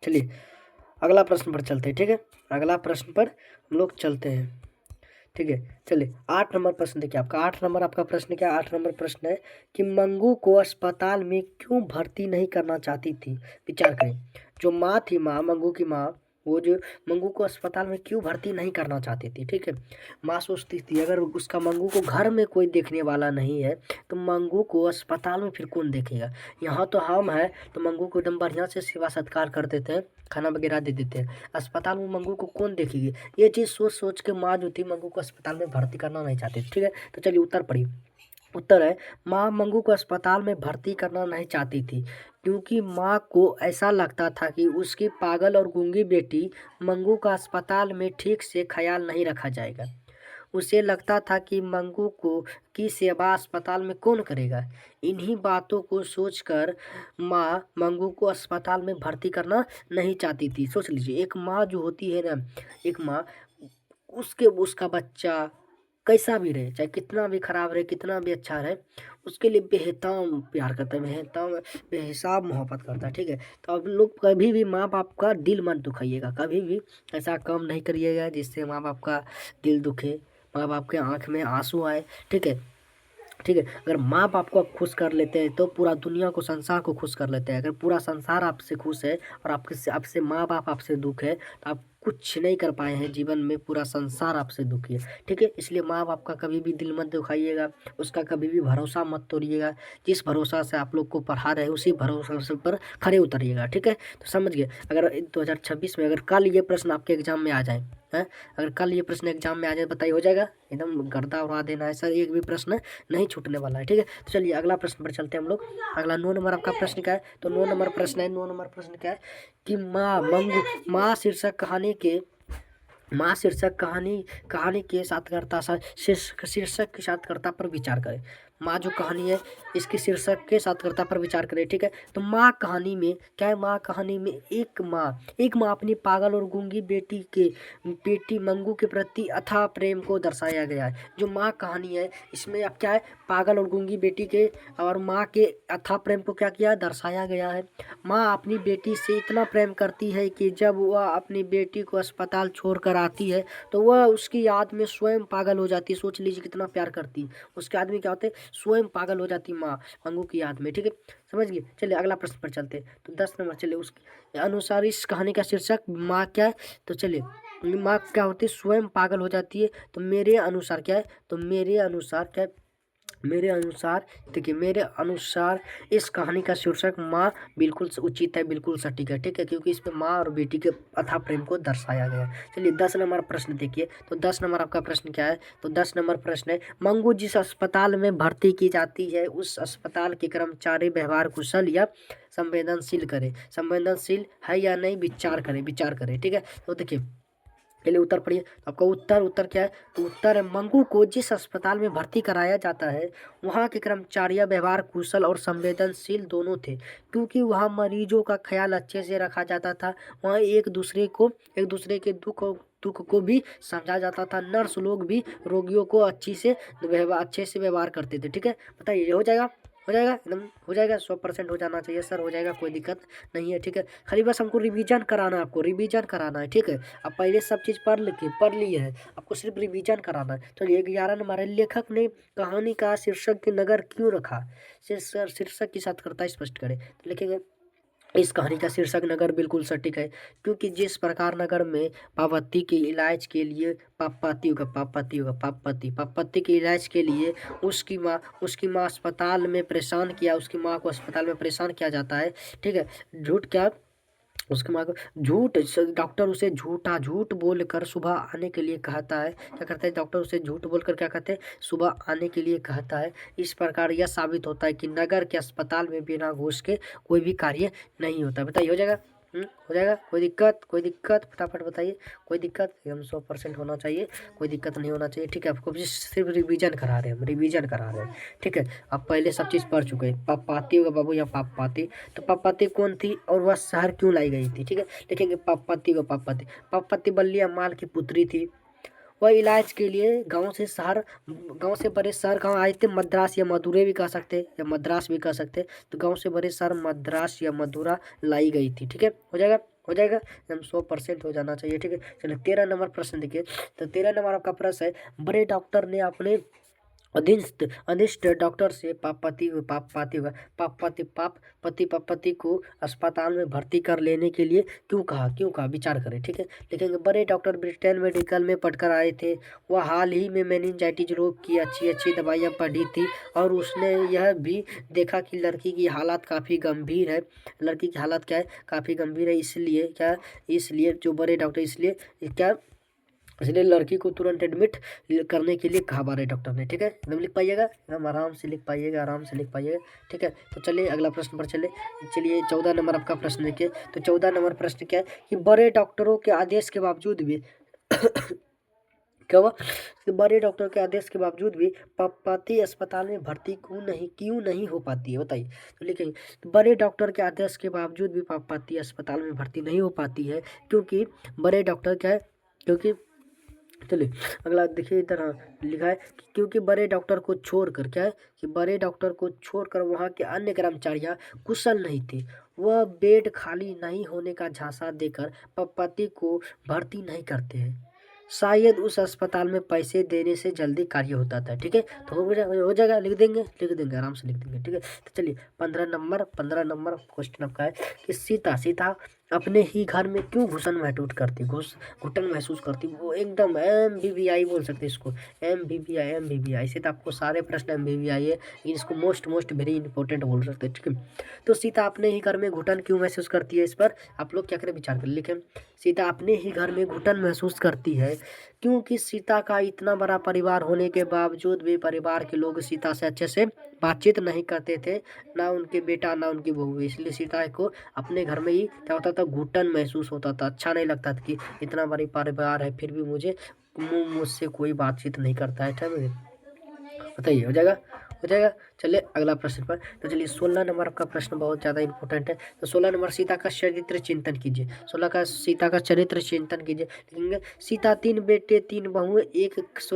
चलिए अगला प्रश्न पर चलते हैं। ठीक है, अगला प्रश्न पर हम लोग चलते हैं। ठीक है, चलिए 8 नंबर प्रश्न देखिए आपका। 8 नंबर आपका प्रश्न क्या? 8 नंबर प्रश्न है कि मंगू को अस्पताल में क्यों भर्ती नहीं करना चाहती थी? विचार करें। जो माँ थी, मंगू की माँ, वो जो मंगू को अस्पताल में क्यों भर्ती नहीं करना चाहती थी? ठीक है, माँ सोचती थी अगर उसका मंगू को घर में कोई देखने वाला नहीं है, तो मंगू को अस्पताल में फिर कौन देखेगा? यहाँ तो हम हैं, तो मंगू को एकदम बढ़िया से सेवा सत्कार कर देते हैं, खाना वगैरह दे देते हैं। अस्पताल में मंगू को कौन देखेगी? ये चीज़ सोच सोच के माँ जो थी, मंगू को अस्पताल में भर्ती करना नहीं चाहती। ठीक है, तो चलिए उत्तर पढ़िए। उत्तर है, माँ मंगू को अस्पताल में भर्ती करना नहीं चाहती थी क्योंकि माँ को ऐसा लगता था कि उसकी पागल और गूंगी बेटी मंगू का अस्पताल में ठीक से ख्याल नहीं रखा जाएगा। उसे लगता था कि मंगू को की सेवा अस्पताल में कौन करेगा। इन्हीं बातों को सोचकर माँ मंगू को अस्पताल में भर्ती करना नहीं चाहती थी। सोच लीजिए, एक माँ जो होती है ना, एक माँ, उसका बच्चा कैसा भी रहे, चाहे कितना भी खराब रहे, कितना भी अच्छा रहे, उसके लिए बेहताम प्यार करता है, बेहताम बेहिसाब मोहब्बत करता है। ठीक है, तो आप लोग कभी भी माँ बाप का दिल मत दुखाइएगा, कभी भी ऐसा काम नहीं करिएगा जिससे माँ बाप का दिल दुखे, माँ बाप के आंख में आंसू आए। ठीक है, ठीक है, अगर माँ बाप को आप खुश कर लेते हैं, तो पूरा दुनिया को, संसार को खुश कर लेते हैं। अगर पूरा संसार आपसे खुश है और आपके आपसे माँ बाप आपसे दुख है, तो आप कुछ नहीं कर पाए हैं जीवन में, पूरा संसार आपसे दुखी है। ठीक है, इसलिए माँ बाप का कभी भी दिल मत दुखाइएगा, उसका कभी भी भरोसा मत तोड़िएगा। जिस भरोसा से आप लोग को पढ़ा रहे, उसी भरोसा से पर खड़े उतरिएगा। ठीक है, तो समझ गए। अगर 2026 में अगर कल ये प्रश्न आपके एग्जाम में आ जाए, हैं, अगर कल ये प्रश्न एग्जाम में आ जाए, बताइए हो जाएगा, एकदम गर्दा उड़ा देना है सर, एक भी प्रश्न नहीं छूटने वाला है। ठीक है, तो चलिए अगला प्रश्न पर चलते हैं हम लोग। अगला 9 नंबर आपका प्रश्न क्या है? तो 9 नंबर प्रश्न है, 9 नंबर प्रश्न क्या है कि माँ शीर्षक कहानी के शीर्षक के साथकर्ता पर विचार करें। माँ जो कहानी है, इसके शीर्षक के साथकर्ता पर विचार करें। ठीक है, तो माँ कहानी में क्या है? माँ कहानी में एक माँ अपनी पागल और गूंगी बेटी मंगू के प्रति अथाह प्रेम को दर्शाया गया है। जो माँ कहानी है, इसमें अब क्या है? पागल और गूंगी बेटी के और माँ के अथाह प्रेम को क्या किया? दर्शाया गया है। माँ अपनी बेटी से इतना प्रेम करती है कि जब वह अपनी बेटी को अस्पताल छोड़कर आती है, तो वह उसकी याद में स्वयं पागल हो जाती है। सोच लीजिए कितना प्यार करती है। उसके आदमी क्या होते हैं? स्वयं पागल हो जाती माँ मंगू की याद में। ठीक है, समझ गए। चलिए अगला प्रश्न पर चलते हैं। तो 10 नंबर, चलिए उसके अनुसार इस कहानी का शीर्षक माँ क्या है? तो चलिए माँ क्या होती है, स्वयं पागल हो जाती है। तो मेरे अनुसार क्या है, तो मेरे अनुसार क्या है, मेरे अनुसार देखिए, मेरे अनुसार इस कहानी का शीर्षक माँ बिल्कुल उचित है, बिल्कुल सटीक है, ठीक है, क्योंकि इसमें माँ और बेटी के अथाह प्रेम को दर्शाया गया है। चलिए 10 नंबर प्रश्न देखिए। तो 10 नंबर आपका प्रश्न क्या है, तो 10 नंबर प्रश्न है, मंगू जिस अस्पताल में भर्ती की जाती है उस अस्पताल के कर्मचारी व्यवहार कुशल या संवेदनशील करे, संवेदनशील है या नहीं, विचार करे, विचार करे, ठीक है। तो देखिए पहले उत्तर पढ़िए। तो आपका उत्तर क्या है, तो उत्तर है, मंगू को जिस अस्पताल में भर्ती कराया जाता है वहाँ के कर्मचारी व्यवहार कुशल और संवेदनशील दोनों थे, क्योंकि वहाँ मरीजों का ख्याल अच्छे से रखा जाता था। वहाँ एक दूसरे के दुख को भी समझा जाता था। नर्स लोग भी रोगियों को अच्छे से व्यवहार करते थे, ठीक है। बताइए, ये हो जाएगा, हो जाएगा, एकदम हो जाएगा, 100% हो जाना चाहिए सर, हो जाएगा, कोई दिक्कत नहीं है, ठीक है। खाली बस हमको रिवीजन कराना है, आपको रिवीजन कराना है, ठीक है। अब पहले सब चीज़ पढ़ लिए है, आपको सिर्फ रिवीजन कराना है। चलिए 11 नंबर है, लेखक ने कहानी का शीर्षक नगर क्यों रखा, शीर्षक के साथ करता स्पष्ट करें। तो लिखेंगे, इस कहानी का शीर्षक नगर बिल्कुल सटीक है, क्योंकि जिस प्रकार नगर में पापति के इलाज के लिए पापति के इलाज के लिए उसकी माँ अस्पताल में परेशान किया, उसकी माँ को अस्पताल में परेशान किया जाता है, ठीक है। झूठ क्या, उसके माँ को डॉक्टर उसे झूठ बोलकर सुबह आने के लिए कहता है, क्या करता है, डॉक्टर उसे झूठ बोलकर क्या कहते हैं, सुबह आने के लिए कहता है। इस प्रकार यह साबित होता है कि नगर के अस्पताल में बिना घूस के कोई भी कार्य नहीं होता। बताइए, हो जाएगा, हो जाएगा, कोई दिक्कत, कोई दिक्कत, फटाफट बताइए, कोई दिक्कत, एकदम 100% होना चाहिए, कोई दिक्कत नहीं होना चाहिए, ठीक है। आपको सिर्फ रिवीजन करा रहे हैं, हम रिवीजन करा रहे हैं, ठीक है। आप पहले सब चीज़ पढ़ चुके हैं। पापाती होगा बाबू या पापाती, तो पापाती कौन थी और वह शहर क्यों लाई गई थी, ठीक है। देखेंगे पापाती को, पापाती बल्ली अम्माल की पुत्री थी। वह इलाज के लिए गांव से बड़े शहर गांव आए थे, मद्रास या मदुरै भी कह सकते, या मद्रास भी कह सकते। तो गांव से बड़े शहर मद्रास या मदुरा लाई गई थी, ठीक है, हो जाएगा, हो जाएगा, एकदम 100% हो जाना चाहिए, ठीक है। चलिए 13 नंबर प्रश्न देखिए। तो 13 नंबर आपका प्रश्न है, बड़े डॉक्टर ने अपने अनिष्ट डॉक्टर से पापपति को अस्पताल में भर्ती कर लेने के लिए क्यों कहा, विचार करें, ठीक है। लिखेंगे, बड़े डॉक्टर ब्रिटेन मेडिकल में पढ़कर आए थे। वह हाल ही में मेनिंजाइटिस रोग की अच्छी दवाइयाँ पढ़ी थी, और उसने यह भी देखा कि लड़की की हालत काफ़ी गंभीर है। लड़की की हालत क्या है, काफ़ी गंभीर है, इसलिए जो बड़े डॉक्टर इसलिए लड़की को तुरंत एडमिट करने के लिए कहा बारे डॉक्टर ने, ठीक है। एकदम लिख पाइएगा, एकदम आराम से लिख पाइएगा, आराम से लिख पाइएगा, ठीक है। तो चलिए अगला प्रश्न पर चलिए 14 नंबर आपका प्रश्न देखिए। तो 14 नंबर प्रश्न क्या है कि बड़े डॉक्टरों के आदेश के बावजूद भी क्या हुआ, कि बड़े डॉक्टर के आदेश के बावजूद भी पापपाती अस्पताल में भर्ती क्यों नहीं हो पाती है, बताइए। तो लिखेंगे, तो बड़े डॉक्टर के आदेश के बावजूद भी पापपाती अस्पताल में भर्ती नहीं हो पाती है, क्योंकि बड़े डॉक्टर क्या है, क्योंकि चलिए अगला देखिए, इधर लिखा है कि क्योंकि बड़े डॉक्टर को छोड़कर क्या है, कि बड़े डॉक्टर को छोड़कर वहाँ के अन्य कर्मचारियाँ कुशल नहीं थे। वह बेड खाली नहीं होने का झांसा देकर पति को भर्ती नहीं करते हैं। शायद उस अस्पताल में पैसे देने से जल्दी कार्य होता था, ठीक है। तो हो जाएगा, लिख देंगे, आराम से लिख देंगे, ठीक है। तो चलिए 15 नंबर क्वेश्चन आपका है कि सीता अपने ही घर में क्यों घुटन महसूस करती, वो एकदम MBBI बोल सकते हैं इसको, MBBI से। तो आपको सारे प्रश्न MBBI है, लेकिन इसको मोस्ट वेरी इंपॉर्टेंट बोल सकते हैं, ठीक है। तो सीता अपने ही घर में घुटन क्यों महसूस करती है, इस पर आप लोग क्या करें, विचार करें, लिखें। सीता अपने ही घर में घुटन महसूस करती है क्योंकि सीता का इतना बड़ा परिवार होने के बावजूद भी परिवार के लोग सीता से अच्छे से बातचीत नहीं करते थे, ना उनके बेटा ना उनकी बहू। इसलिए सीता को अपने घर में ही क्या होता था, घुटन महसूस होता था, अच्छा नहीं लगता था कि इतना बड़ी परिवार है फिर भी मुझसे कोई बातचीत नहीं करता है, ठीक है। बताइए, हो जाएगा, हो जाएगा। चलिए अगला प्रश्न पर। तो चलिए 16 नंबर का प्रश्न बहुत ज़्यादा इंपॉर्टेंट है। तो 16 नंबर, सीता का चरित्र चिंतन कीजिए। सीता का चरित्र चिंतन कीजिए। लिखेंगे, सीता 3 बेटे 3 बहुएं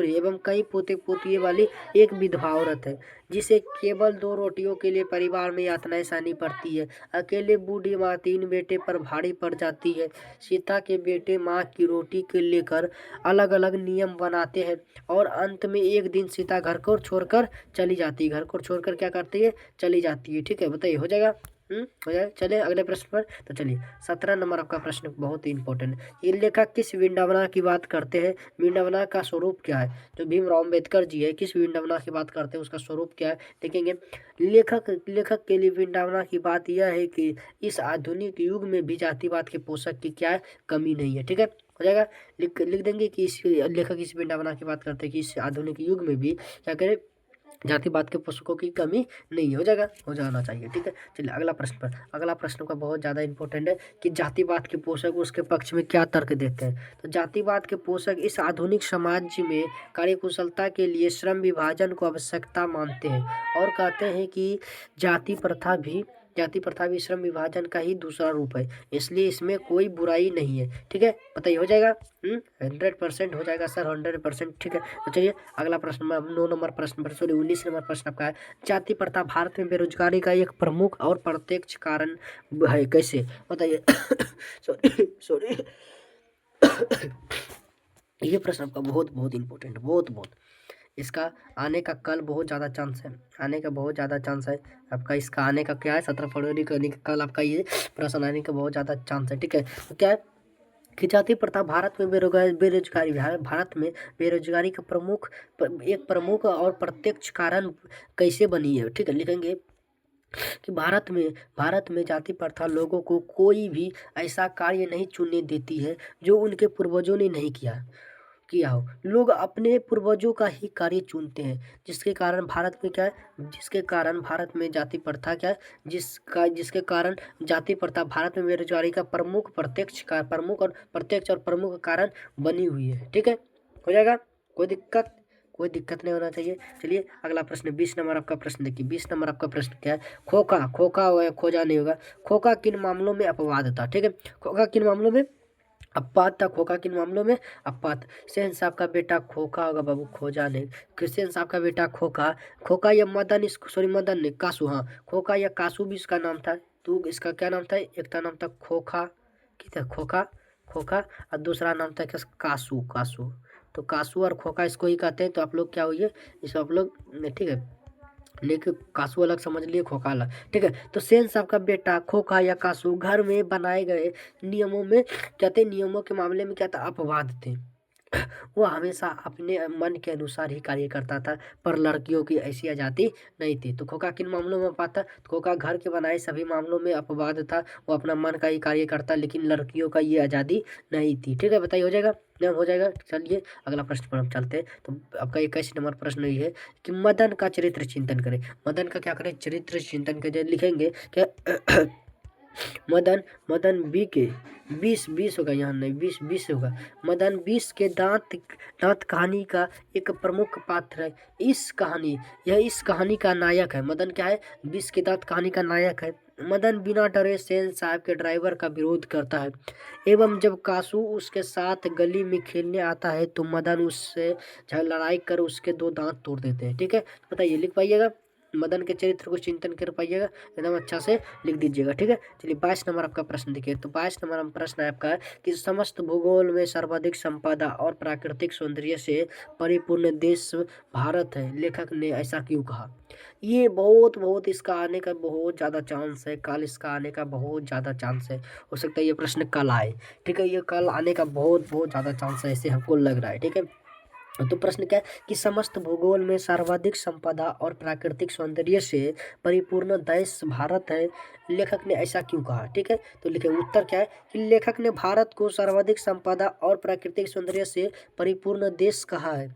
एवं कई पोते पोतिए वाली एक विधवा औरत है, जिसे केवल 2 रोटियों के लिए परिवार में यातनाएं सहनी पड़ती है। अकेले बूढ़ी माँ 3 बेटे पर भारी पड़ जाती है। सीता के बेटे माँ की रोटी के लेकर अलग अलग नियम बनाते हैं, और अंत में एक दिन सीता घर को छोड़कर चली जाती है, घर को छोड़कर क्या करती है, चली जाती है, ठीक है। बताइए, हो जाएगा, हो जाए। चलिए अगले प्रश्न पर। तो चलिए 17 नंबर आपका प्रश्न बहुत ही इंपॉर्टेंट है। ये लेखक किस विडंबना की बात करते हैं? विडंबना का स्वरूप क्या है? जो भीमराव अम्बेडकर जी है, किस विडंबना की बात करते हैं, उसका स्वरूप क्या है देखेंगे। लेखक के लिए विडंबना की बात यह है कि इस आधुनिक युग में भी जातिवाद के पोषक की क्या है, कमी नहीं है। ठीक है, हो जाएगा। लिख देंगे कि इस लेखक इस विडंबना की बात करते हैं कि इस आधुनिक युग में भी क्या करें, जातिवाद के पोषकों की कमी नहीं। हो जाएगा, हो जाना चाहिए। ठीक है, चलिए अगला प्रश्न पर। अगला प्रश्न का बहुत ज़्यादा इंपॉर्टेंट है कि जातिवाद के पोषक उसके पक्ष में क्या तर्क देते हैं। तो जातिवाद के पोषक इस आधुनिक समाज में कार्यकुशलता के लिए श्रम विभाजन को आवश्यकता मानते हैं और कहते हैं कि जाति प्रथा भी श्रम विभाजन का ही दूसरा रूप है, इसलिए इसमें कोई बुराई नहीं है। ठीक है, पता ही हो जाएगा। 100% हो जाएगा सर, 100%। ठीक है, तो चलिए अगला प्रश्न 9 नंबर प्रश्न पर, सॉरी 19 नंबर प्रश्न आपका है। जाति प्रथा भारत में बेरोजगारी का एक प्रमुख और प्रत्यक्ष कारण है, कैसे बताइए। सॉरी सॉरी ये प्रश्न आपका बहुत बहुत इंपॉर्टेंट, बहुत इसका आने का कल बहुत ज़्यादा चांस है, आने का बहुत ज़्यादा चांस है आपका। इसका आने का क्या है, 17 फरवरी को आने का कल आपका ये प्रश्न आने का बहुत ज़्यादा चांस है। ठीक है, तो क्या है कि जाति प्रथा भारत में बेरोजगारी भारत में बेरोजगारी का एक प्रमुख और प्रत्यक्ष कारण कैसे बनी है। ठीक है, लिखेंगे कि भारत में जाति प्रथा लोगों को कोई भी ऐसा कार्य नहीं चुनने देती है जो उनके पूर्वजों ने नहीं किया हो। लोग अपने पूर्वजों का ही कार्य चुनते हैं, जिसके कारण भारत में क्या है, जिसके कारण भारत में जाति प्रथा क्या है, जिसके कारण जाति प्रथा भारत में बेरोजगारी का प्रमुख और प्रमुख कारण बनी हुई है। ठीक है, हो जाएगा, कोई दिक्कत नहीं होना चाहिए। चलिए अगला प्रश्न 20 नंबर आपका प्रश्न देखिए। 20 नंबर आपका प्रश्न क्या है, खोखा हुआ है, खोजा नहीं होगा। खोखा किन मामलों में अपवाद था? ठीक है, खोखा किन मामलों में अपवाद था? खोखा किन मामलों में अपवाद? सेन साहब का बेटा खोखा होगा बाबू, खोजा नहीं। क्रिश्चियन साहब का बेटा खोखा या मदन, सॉरी मदन नहीं, कासू, हाँ खोखा या कासू भी इसका नाम था। तो इसका क्या नाम था, एक का नाम था खोखा, ठीक है, खोखा और दूसरा नाम था क्या, कासू। तो कासू और खोखा इसको ही कहते हैं। तो आप लोग क्या हुई, इसको आप लोग, ठीक है, लेकिन कासू अलग समझ लिए, खोखा अलग। ठीक है, तो सेन साहब का बेटा खोखा या कासू घर में बनाए गए नियमों के मामले में क्या था, अपवाद थे। वो हमेशा अपने मन के अनुसार ही कार्य करता था, पर लड़कियों की ऐसी आज़ादी नहीं थी। तो खोखा किन मामलों में अपवाद था? तो खोखा घर के बनाए सभी मामलों में अपवाद था, वो अपना मन का ही कार्य करता, लेकिन लड़कियों का ये आज़ादी नहीं थी। ठीक है, बताइए, हो जाएगा, हो जाएगा। चलिए अगला प्रश्न पर हम चलते हैं। तो आपका 21 नंबर प्रश्न ये है कि मदन का चरित्र चिंतन करें। मदन का क्या करें, चरित्र चिंतन करें। लिखेंगे क्या, मदन बी के 20 होगा, यहाँ नहीं 20 होगा। मदन 20 के दांत कहानी का एक प्रमुख पात्र है। इस कहानी का नायक है। मदन क्या है, 20 के दांत कहानी का नायक है। मदन बिना डरे सेन साहब के ड्राइवर का विरोध करता है, एवं जब कासू उसके साथ गली में खेलने आता है तो मदन उससे लड़ाई कर उसके 2 दांत तोड़ देते हैं। ठीक है, बताइए, लिख पाइएगा, मदन के चरित्र को चिंतन कर पाइएगा, एकदम अच्छा से लिख दीजिएगा। ठीक है, चलिए 22 नंबर आपका प्रश्न देखिए। तो 22 नंबर प्रश्न है आपका कि समस्त भूगोल में सर्वाधिक संपदा और प्राकृतिक सौंदर्य से परिपूर्ण देश भारत है, लेखक ने ऐसा क्यों कहा? ये बहुत इसका आने का बहुत ज़्यादा चांस है, कल इसका आने का बहुत ज़्यादा चांस है। हो सकता है ये प्रश्न कल आए। ठीक है, ये कल आने का बहुत ज़्यादा चांस है, ऐसे हमको लग रहा है। ठीक है, तो प्रश्न क्या है कि समस्त भूगोल में सर्वाधिक संपदा और प्राकृतिक सौंदर्य से परिपूर्ण देश भारत है, लेखक ने ऐसा क्यों कहा? ठीक है, तो लिखे उत्तर क्या है कि लेखक ने भारत को सर्वाधिक संपदा और प्राकृतिक सौंदर्य से परिपूर्ण देश कहा है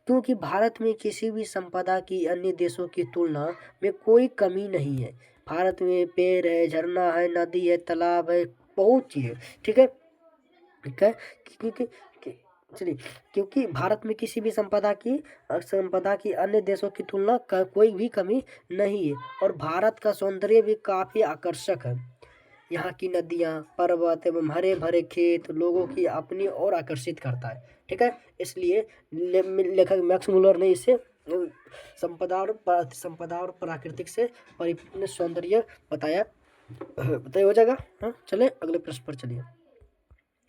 क्योंकि भारत में किसी भी संपदा की अन्य देशों की तुलना में कोई कमी नहीं है। भारत में पेड़ है, झरना है, नदी है, तालाब है, बहुत चीज़ है। ठीक है, ठीक है, क्योंकि चलिए, क्योंकि भारत में किसी भी संपदा की अन्य देशों की तुलना का कोई भी कमी नहीं है और भारत का सौंदर्य भी काफी आकर्षक है। यहाँ की नदियाँ, पर्वत एवं हरे भरे खेत लोगों की अपनी ओर आकर्षित करता है। ठीक है, इसलिए लेखक मैक्स मुलर ने इसे संपदा और प्राकृतिक से परिपूर्ण सौंदर्य बताया। बताइए, हो जाएगा। हाँ, चले अगले प्रश्न पर चलिए।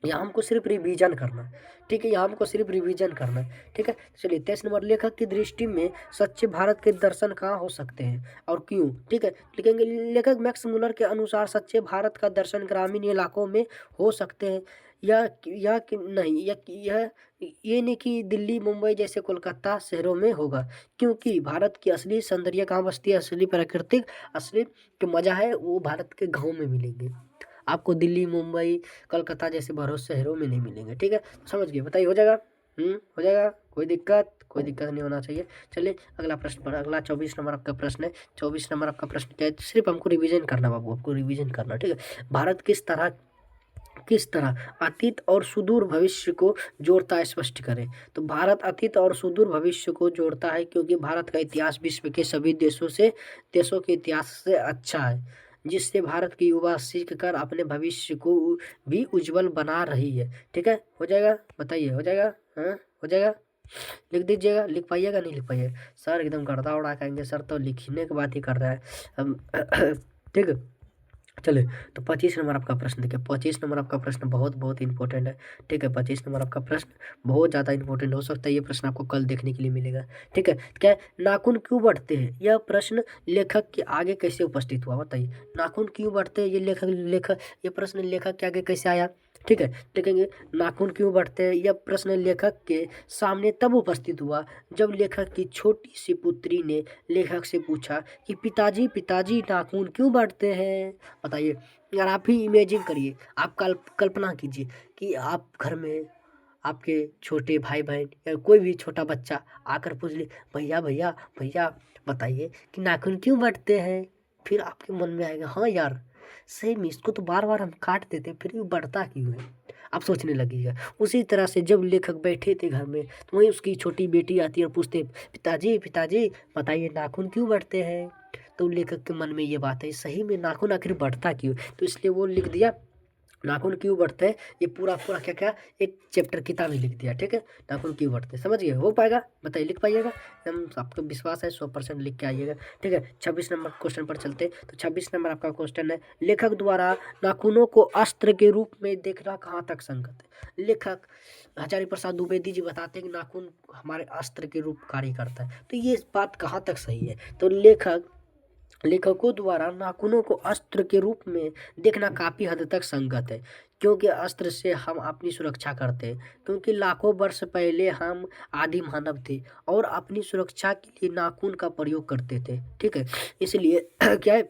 यहाँ हमको सिर्फ रिवीजन करना है, ठीक है, यहाँ हमको सिर्फ रिवीजन करना है, ठीक है। चलिए 23 नंबर, लेखक की दृष्टि में सच्चे भारत के दर्शन कहाँ हो सकते हैं और क्यों, ठीक है। लिखेंगे लेखक मैक्स मुलर के अनुसार सच्चे भारत का दर्शन ग्रामीण इलाकों में हो सकते हैं, या कि नहीं, यह ये नहीं कि दिल्ली मुंबई जैसे कोलकाता शहरों में होगा, क्योंकि भारत की असली सौंदर्य कहाँ बसती है, असली प्राकृतिक असली जो मज़ा है वो भारत के गाँव में मिलेंगे, आपको दिल्ली मुंबई कलकत्ता जैसे बड़े शहरों में नहीं मिलेंगे, ठीक है। समझ गए, बताइए, हो जाएगा? हो जाएगा, कोई दिक्कत नहीं होना चाहिए। चलिए अगला प्रश्न पर, अगला 24 नंबर आपका प्रश्न है। 24 नंबर आपका प्रश्न क्या है, सिर्फ हमको रिवीजन करना बाबू, आपको रिवीजन करना, ठीक है। भारत किस तरह अतीत और सुदूर भविष्य को जोड़ता है, स्पष्ट करें। तो भारत अतीत और सुदूर भविष्य को जोड़ता है क्योंकि भारत का इतिहास विश्व के सभी देशों के इतिहास से अच्छा है, जिससे भारत की युवा सीख कर अपने भविष्य को भी उज्जवल बना रही है, ठीक है। हो जाएगा, बताइए, हो जाएगा? हाँ, हो जाएगा, लिख दीजिएगा, लिख पाइएगा, नहीं लिख पाइएगा? सर एकदम गर्दा उड़ा कहेंगे, सर तो लिखने की बात ही कर रहा है हम ठीक है। चलिए, तो 25 नंबर आपका प्रश्न देखिए, 25 नंबर आपका प्रश्न बहुत बहुत इंपॉर्टेंट है, ठीक है। 25 नंबर आपका प्रश्न बहुत ज़्यादा इंपॉर्टेंट हो सकता है, ये प्रश्न आपको कल देखने के लिए मिलेगा, ठीक है। क्या है, नाखून क्यों बढ़ते हैं, यह प्रश्न लेखक के आगे कैसे उपस्थित हुआ, बताइए। नाखून क्यों बढ़ते हैं, ये लेखक ये प्रश्न लेखक के आगे कैसे आया, ठीक है। देखेंगे, नाखून क्यों बढ़ते हैं, यह प्रश्न लेखक के सामने तब उपस्थित हुआ जब लेखक की छोटी सी पुत्री ने लेखक से पूछा कि पिताजी पिताजी नाखून क्यों बढ़ते हैं, बताइए। यार आप ही इमेजिन करिए, आप कल्पना कीजिए कि आप घर में आपके छोटे भाई बहन या कोई भी छोटा बच्चा आकर पूछ ले, भैया भैया भैया बताइए कि नाखून क्यों बढ़ते हैं, फिर आपके मन में आएगा, हाँ यार सही में इसको तो बार बार हम काट देते फिर भी बढ़ता क्यों है, आप सोचने लगिएगा। उसी तरह से जब लेखक बैठे थे घर में, तो वहीं उसकी छोटी बेटी आती है और पूछते, पिताजी पिताजी बताइए नाखून क्यों बढ़ते हैं। तो लेखक के मन में ये बात है, सही में नाखून आखिर बढ़ता क्यों, तो इसलिए वो लिख दिया नाखून क्यों बढ़ते हैं, ये पूरा पूरा क्या क्या एक चैप्टर किताब ही लिख दिया, ठीक है। नाखून क्यों बढ़ते हैं, समझ गए, हो पाएगा, बताइए, लिख पाइएगा, हम आपको विश्वास है 100% लिख के आइएगा, ठीक है। 26 नंबर क्वेश्चन पर चलते, तो 26 नंबर आपका क्वेश्चन है, लेखक द्वारा नाखूनों को अस्त्र के रूप में देखना कहाँ तक संगत है। लेखक हजारी प्रसाद द्विवेदी जी बताते हैं कि नाखून हमारे अस्त्र के रूप कार्य करता है, तो ये बात कहाँ तक सही है। तो लेखकों द्वारा नाखूनों को अस्त्र के रूप में देखना काफ़ी हद तक संगत है, क्योंकि अस्त्र से हम अपनी सुरक्षा करते हैं, क्योंकि लाखों वर्ष पहले हम आदि मानव थे और अपनी सुरक्षा के लिए नाखून का प्रयोग करते थे, ठीक है। इसलिए क्या है,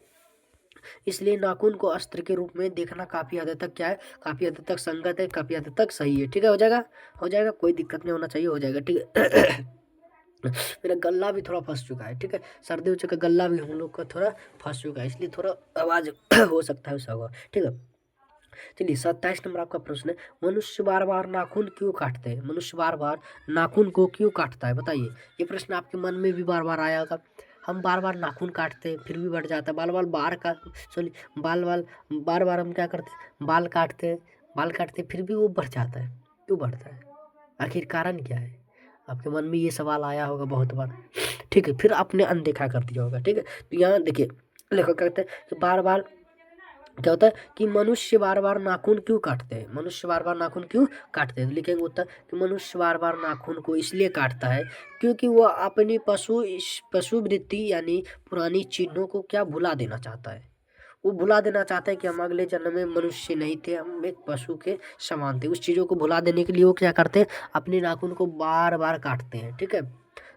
इसलिए नाखून को अस्त्र के रूप में देखना काफ़ी हद तक क्या है, काफ़ी हद तक संगत है, काफ़ी हद तक सही है, ठीक है। हो जाएगा, हो जाएगा, कोई दिक्कत नहीं होना चाहिए, हो जाएगा, ठीक है। मेरा गला भी थोड़ा फंस चुका है, ठीक है, सर्दी हो चुका, गला भी हम लोग का थोड़ा फंस चुका है, इसलिए थोड़ा आवाज़ हो सकता है, उसका हुआ, ठीक है। चलिए 27 नंबर आपका प्रश्न है, मनुष्य बार बार नाखून क्यों काटते हैं, मनुष्य बार बार नाखून को क्यों काटता है, बताइए। ये प्रश्न आपके मन में भी बार बार आया होगा, हम बार बार नाखून काटते हैं फिर भी बढ़ जाता है, बार का सॉरी बार बार हम क्या करते हैं, बाल काटते हैं फिर भी वो बढ़ जाता है, क्यों बढ़ता है, आखिर कारण क्या है। आपके मन में ये सवाल आया होगा बहुत बार, ठीक है, फिर आपने अनदेखा कर दिया होगा, ठीक है। तो यहाँ देखिए, लेखक कहते हैं कि बार बार क्या होता है कि मनुष्य बार बार नाखून क्यों काटते हैं, मनुष्य बार बार नाखून क्यों काटते हैं, तो लिखेंगे उत्तर कि मनुष्य बार बार नाखून को इसलिए काटता है क्योंकि वह अपनी पशु वृत्ति यानी पुरानी चिन्हों को क्या भुला देना चाहता है। वो भुला देना चाहता है कि हम अगले जन्म में मनुष्य नहीं थे, हम एक पशु के समान थे। उस चीज़ों को भुला देने के लिए वो क्या करते हैं, अपने नाखून को बार बार काटते हैं, ठीक है।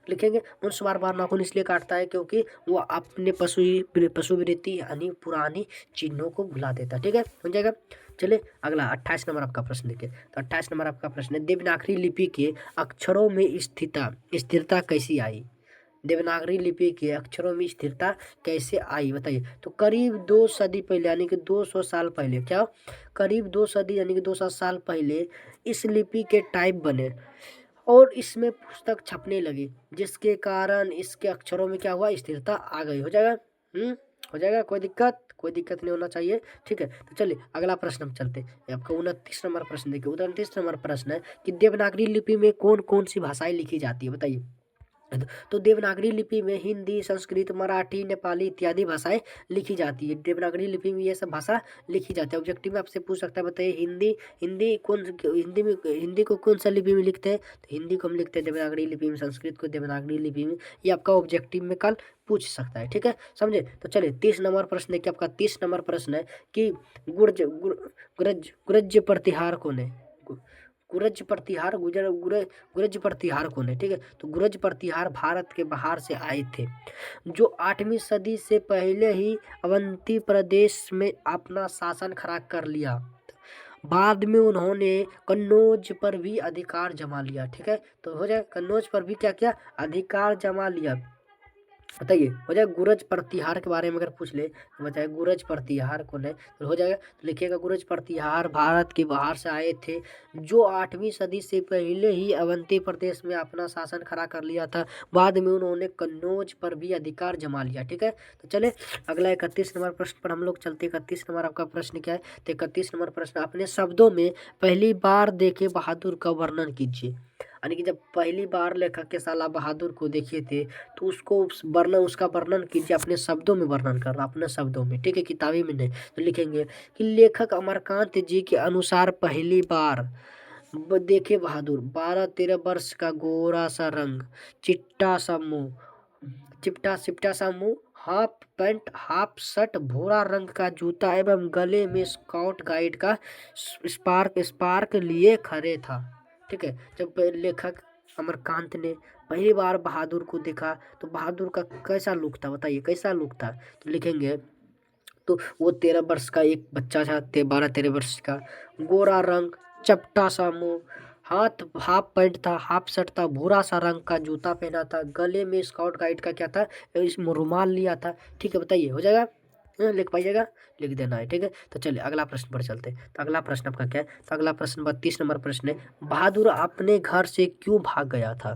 लिखेंगे मनुष्य बार बार नाखून इसलिए काटता है क्योंकि वो अपने पशु वृत्ति यानी पुरानी चिन्हों को भुला देता है, ठीक है, हो जाएगा। चलिए अगला 28 नंबर आपका प्रश्न देखिए, तो 28 नंबर आपका प्रश्न है, देवनागरी लिपि के अक्षरों में स्थिरता कैसी आई, देवनागरी लिपि के अक्षरों में स्थिरता कैसे आई, बताइए। तो करीब 2 सदी पहले यानी कि 200 साल पहले, क्या करीब 2 सदी यानी कि 200 साल पहले इस लिपि के टाइप बने और इसमें पुस्तक छपने लगी, जिसके कारण इसके अक्षरों में क्या हुआ, स्थिरता आ गई, हो जाएगा। हो जाएगा, कोई दिक्कत नहीं होना चाहिए, ठीक है। तो चलिए अगला प्रश्न हम चलते हैं, ये आपका 29 नंबर प्रश्न देखिए, 29 नंबर प्रश्न है कि देवनागरी लिपि में कौन कौन सी भाषाएं लिखी जाती है, बताइए। तो देवनागरी लिपि में हिंदी, संस्कृत, मराठी, नेपाली इत्यादि भाषाएं लिखी जाती है। देवनागरी लिपि में ये सब भाषा लिखी जाती है। ऑब्जेक्टिव में आपसे पूछ सकता है, बताइए हिंदी को कौन सा लिपि में लिखते हैं? तो हिंदी को हम लिखते हैं देवनागरी लिपि में, संस्कृत को देवनागरी लिपि में। ये आपका ऑब्जेक्टिव में कल पूछ सकता है, ठीक है, समझे। तो चलिए 30 नंबर प्रश्न है कि आपका 30 नंबर प्रश्न है कि गुरज प्रतिहार कौन है? गुरज प्रतिहार गुरज प्रतिहार कौन है? ठीक है, तो गुरज प्रतिहार भारत के बाहर से आए थे, जो 8वीं सदी से पहले ही अवंती प्रदेश में अपना शासन खड़ा कर लिया। बाद में उन्होंने कन्नौज पर भी अधिकार जमा लिया। ठीक है, तो हो जाए कन्नौज पर भी क्या किया? अधिकार जमा लिया। बताइए, हो जाएगा गुरज प्रतिहार के बारे में अगर पूछ ले तो बताइए गुरज प्रतिहार कौन है? तो हो जाएगा, तो लिखिएगा गुरज प्रतिहार भारत के बाहर से आए थे, जो 8वीं सदी से पहले ही अवंती प्रदेश में अपना शासन खड़ा कर लिया था। बाद में उन्होंने कन्नौज पर भी अधिकार जमा लिया। ठीक है, तो चले अगला 31 नंबर प्रश्न पर हम लोग चलते। 31 नंबर आपका प्रश्न क्या है? तो 31 नंबर प्रश्न, अपने शब्दों में पहली बार देखे बहादुर का वर्णन कीजिए। यानी कि जब पहली बार लेखक के साला बहादुर को देखे थे तो उसका वर्णन कीजिए, अपने शब्दों में वर्णन करना, अपने शब्दों में, ठीक है, किताबी में नहीं। तो लिखेंगे कि लेखक अमरकांत जी के अनुसार पहली बार देखे बहादुर 12-13 वर्ष का, गोरा सा रंग, चिपटा सा मुंह, हाफ पैंट हाफ शर्ट, भूरा रंग का जूता एवं गले में स्काउट गाइड का स्पार्क लिए खड़े था। ठीक है, जब लेखक अमरकांत ने पहली बार बहादुर को देखा तो बहादुर का कैसा लुक था? बताइए कैसा लुक था? तो लिखेंगे तो वो 13 वर्ष का एक बच्चा था, 12-13 वर्ष का, गोरा रंग, चपटा सा मुंह, हाफ पैंट था, हाफ शर्ट था, भूरा सा रंग का जूता पहना था, गले में स्काउट गाइड का क्या था? इसमें रुमाल लिया था। ठीक है, बताइए, हो जाएगा? लिख पाइएगा? लिख देना है, ठीक है। तो चलिए अगला प्रश्न पर चलते हैं। तो अगला प्रश्न आपका क्या है? तो अगला प्रश्न 32 नंबर प्रश्न है, बहादुर अपने घर से क्यों भाग गया था?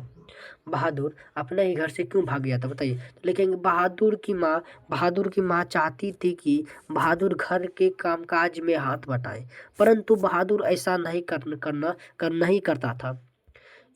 बहादुर अपने ही घर से क्यों भाग गया था? बताइए। तो लिखेंगे बहादुर की माँ चाहती थी कि बहादुर घर के कामकाज में हाथ बटाए, परंतु बहादुर ऐसा नहीं करता था,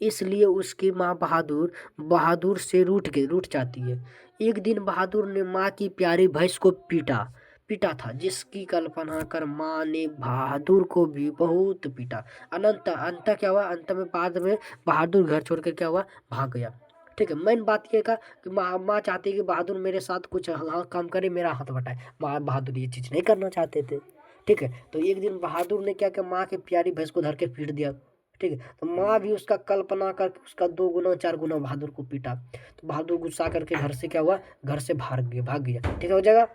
इसलिए उसकी माँ बहादुर से रूठ जाती है। एक दिन बहादुर ने माँ की प्यारी भैंस को पीटा था, जिसकी कल्पना कर माँ ने बहादुर को भी बहुत पीटा। अंत क्या हुआ? अंत में बाद में बहादुर घर छोड़कर क्या हुआ? भाग गया। ठीक है, मेन बात ये का कि माँ चाहती है कि बहादुर मेरे साथ कुछ काम करे, मेरा हाथ बटाए। बहादुर ये चीज़ नहीं करना चाहते थे। ठीक है, तो एक दिन बहादुर ने क्या किया? माँ की प्यारी भैंस को धर के पीट दिया। ठीक है, तो माँ भी उसका कल्पना करके उसका 2 गुना 4 गुना बहादुर को पीटा। तो बहादुर गुस्सा करके घर से क्या हुआ? घर से भाग गया। ठीक है, हो जाएगा?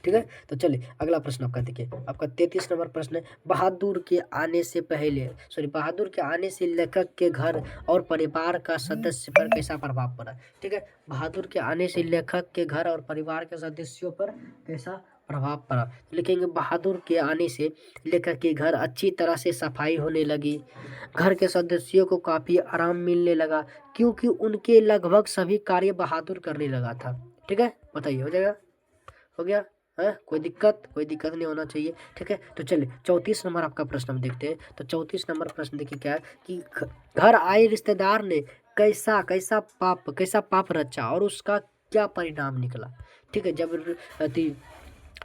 ठीक है, तो चलिए अगला प्रश्न आपका देखिए, आपका 33 नंबर प्रश्न है, बहादुर के आने से लेखक के घर और परिवार का सदस्य पर कैसा प्रभाव पड़ा? ठीक है, बहादुर के आने से लेखक के घर और परिवार के सदस्यों पर कैसा प्रभाव पड़ा? तो लिखेंगे बहादुर के आने से लेखक के घर अच्छी तरह से सफाई होने लगी, घर के सदस्यों को काफ़ी आराम मिलने लगा, क्योंकि उनके लगभग सभी कार्य बहादुर करने लगा था। ठीक है, बताइए, हो जाएगा? हो गया? है कोई दिक्कत नहीं होना चाहिए। ठीक है, तो चलिए 34 नंबर आपका प्रश्न हम देखते हैं। तो 34 नंबर प्रश्न देखिए क्या है कि घर आए रिश्तेदार ने कैसा पाप रचा और उसका क्या परिणाम निकला? ठीक है, जब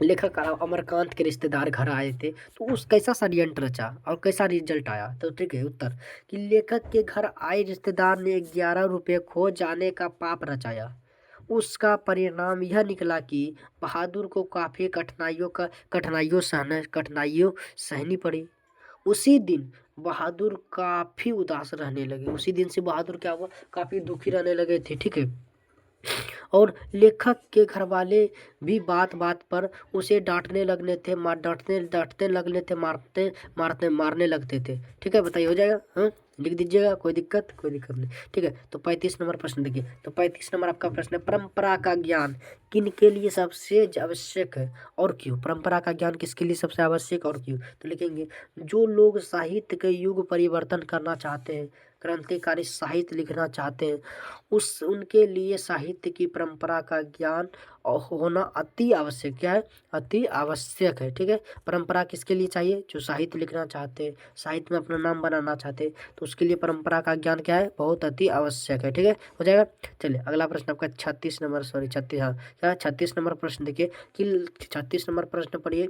लेखक अमरकांत के रिश्तेदार घर आए थे तो उस कैसा षड्यंत्र रचा और कैसा रिजल्ट आया? तो ठीक है, उत्तर कि लेखक के घर आए रिश्तेदार ने 11 रुपये खो जाने का पाप रचाया। उसका परिणाम यह निकला कि बहादुर को काफ़ी कठिनाइयों सहनी पड़ी। उसी दिन बहादुर काफ़ी उदास रहने लगे। उसी दिन से बहादुर क्या हुआ? काफ़ी दुखी रहने लगे थे। ठीक है, और लेखक के घर वाले भी बात बात पर उसे डांटने लगने थे, मारने लगते थे। ठीक है, बताइए, हो जाएगा? हाँ, लिख दीजिएगा, कोई दिक्कत नहीं। ठीक है, तो 35 नंबर प्रश्न देखिए। तो 35 नंबर आपका प्रश्न है, परंपरा का ज्ञान किन के लिए सबसे आवश्यक है और क्यों? परंपरा का ज्ञान किसके लिए सबसे आवश्यक और क्यों? तो लिखेंगे जो लोग साहित्य के युग परिवर्तन करना चाहते हैं, क्रांतिकारी साहित्य लिखना चाहते हैं उनके लिए साहित्य की परंपरा का ज्ञान होना अति आवश्यक। क्या है? अति आवश्यक है। ठीक है, परंपरा किसके लिए चाहिए? जो साहित्य लिखना चाहते हैं, साहित्य में अपना नाम बनाना चाहते हैं, तो उसके लिए परंपरा का ज्ञान क्या है? बहुत अति आवश्यक है। ठीक है, हो जाएगा। चलिए अगला प्रश्न आपका 36 नंबर, सॉरी 36, हाँ क्या 36 नंबर प्रश्न देखिए कि 36 नंबर प्रश्न पढ़िए।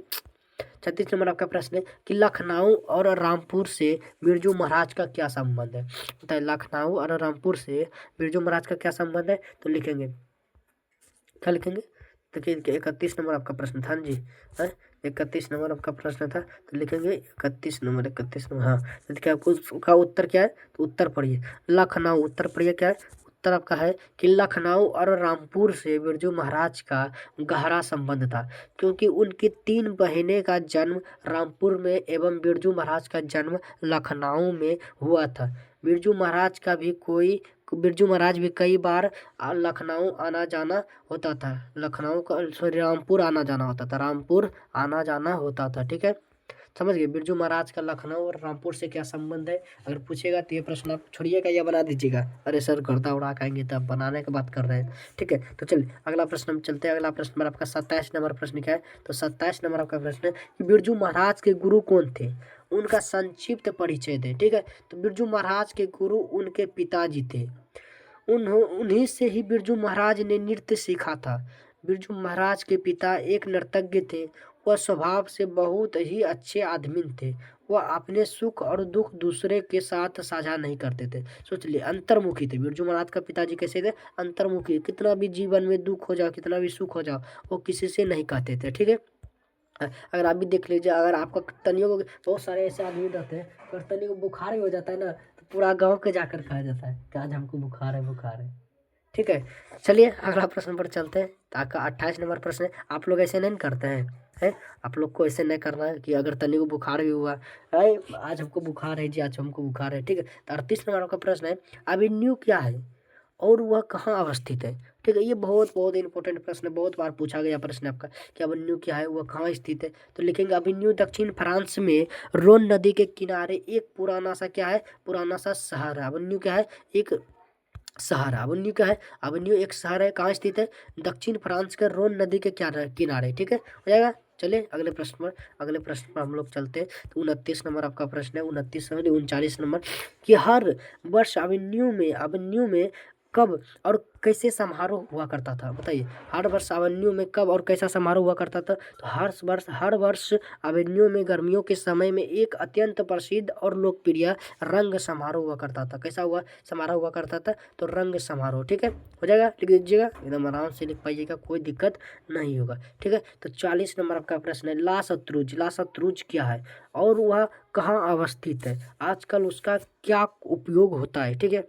36 नंबर आपका प्रश्न है कि लखनऊ और रामपुर से बिरजू महाराज का क्या संबंध है? बताइए, लखनऊ और रामपुर से बिरजू महाराज का क्या संबंध है? तो लिखेंगे, क्या लिखेंगे? देखिए 31 नंबर आपका प्रश्न था जी, है 31 नंबर आपका प्रश्न था, तो लिखेंगे 31 नंबर, हाँ। तो क्या उसका उत्तर क्या है? तो उत्तर पढ़िए, लखनऊ, उत्तर पढ़िए क्या है? उत्तर आपका है कि लखनऊ और रामपुर से बिरजू महाराज का गहरा संबंध था, क्योंकि उनकी 3 बहनें का जन्म रामपुर में एवं बिरजू महाराज का जन्म लखनऊ में हुआ था। बिरजू महाराज भी कई बार लखनऊ आना जाना होता था, लखनऊ का सॉरी रामपुर आना जाना होता था, रामपुर आना जाना होता था। ठीक है, समझ गए? बिरजू महाराज का लखनऊ और रामपुर से क्या संबंध है? अगर पूछेगा तो ये प्रश्न आप छोड़िएगा या बना दीजिएगा। अरे सर गर्दा उड़ा खाएंगे, तब बनाने की बात कर रहे हैं। ठीक है, तो चलिए अगला प्रश्न हम चलते हैं। अगला प्रश्न नंबर आपका 27 नंबर प्रश्न क्या है? तो 27 नंबर आपका प्रश्न है कि बिरजू महाराज के गुरु कौन थे? उनका संक्षिप्त परिचय दे। ठीक है, तो बिरजू महाराज के गुरु उनके पिताजी थे। उन्हीं से ही बिरजू महाराज ने नृत्य सीखा था। बिरजू महाराज के पिता एक नर्तज्ञ थे। वह स्वभाव से बहुत ही अच्छे आदमी थे। वह अपने सुख और दुख दूसरे के साथ साझा नहीं करते थे। सोच लिए, अंतर्मुखी थे। बिरजू महाराज का पिताजी कैसे थे? अंतर्मुखी। कितना भी जीवन में दुख हो जाओ, कितना भी सुख हो जाओ, वो किसी से नहीं कहते थे। ठीक है, अगर आप भी देख लीजिए, अगर आपका तनियों को, बहुत सारे ऐसे आदमी रहते हैं, अगर तनियों को बुखार भी हो जाता है ना, तो पूरा गांव के जाकर कहा जाता है कि आज हमको बुखार है, बुखार है। ठीक है, चलिए अगला प्रश्न पर चलते हैं। तो आपका 28 नंबर प्रश्न है। आप लोग ऐसे नहीं करते हैं? आप लोग को ऐसे नहीं करना है कि अगर तनिक को बुखार भी हुआ, अरे आज हमको बुखार है जी, आज हमको बुखार है। ठीक है, तो 38 नंबर का प्रश्न है, अभिन्यु क्या है और वह कहाँ अवस्थित है? ठीक है, ये बहुत बहुत इंपॉर्टेंट प्रश्न है, बहुत बार पूछा गया प्रश्न आपका कि अभिन्यु क्या है, वह कहाँ स्थित है? तो लिखेंगे अभिन्यु दक्षिण फ्रांस में रोन नदी के किनारे एक पुराना सा क्या है? पुराना सा शहर है। अभिन्यु क्या है? एक शहर है। अभिन्यू क्या है? अभिन्यू एक शहर है। कहाँ स्थित है? दक्षिण फ्रांस के रोन नदी के क्या किनारे। ठीक है, हो जाएगा। चलिए अगले प्रश्न पर हम लोग चलते हैं। तो 29 नंबर आपका प्रश्न है, 39 नंबर कि हर वर्ष अभिन्यू में कब और कैसे समारोह हुआ करता था? बताइए, हर वर्ष अभिन्यू में कब और कैसा समारोह हुआ करता था? तो हर वर्ष अभिन्यू में गर्मियों के समय में एक अत्यंत प्रसिद्ध और लोकप्रिय रंग समारोह हुआ करता था। कैसा हुआ समारोह हुआ करता था? तो रंग समारोह। ठीक है, हो जाएगा, लिख दीजिएगा, एकदम आराम से लिख पाइएगा, कोई दिक्कत नहीं होगा। ठीक है, तो 40 नंबर आपका प्रश्न है, ला शतरूज क्या है और वह कहाँ अवस्थित है? आजकल उसका क्या उपयोग होता है? ठीक है,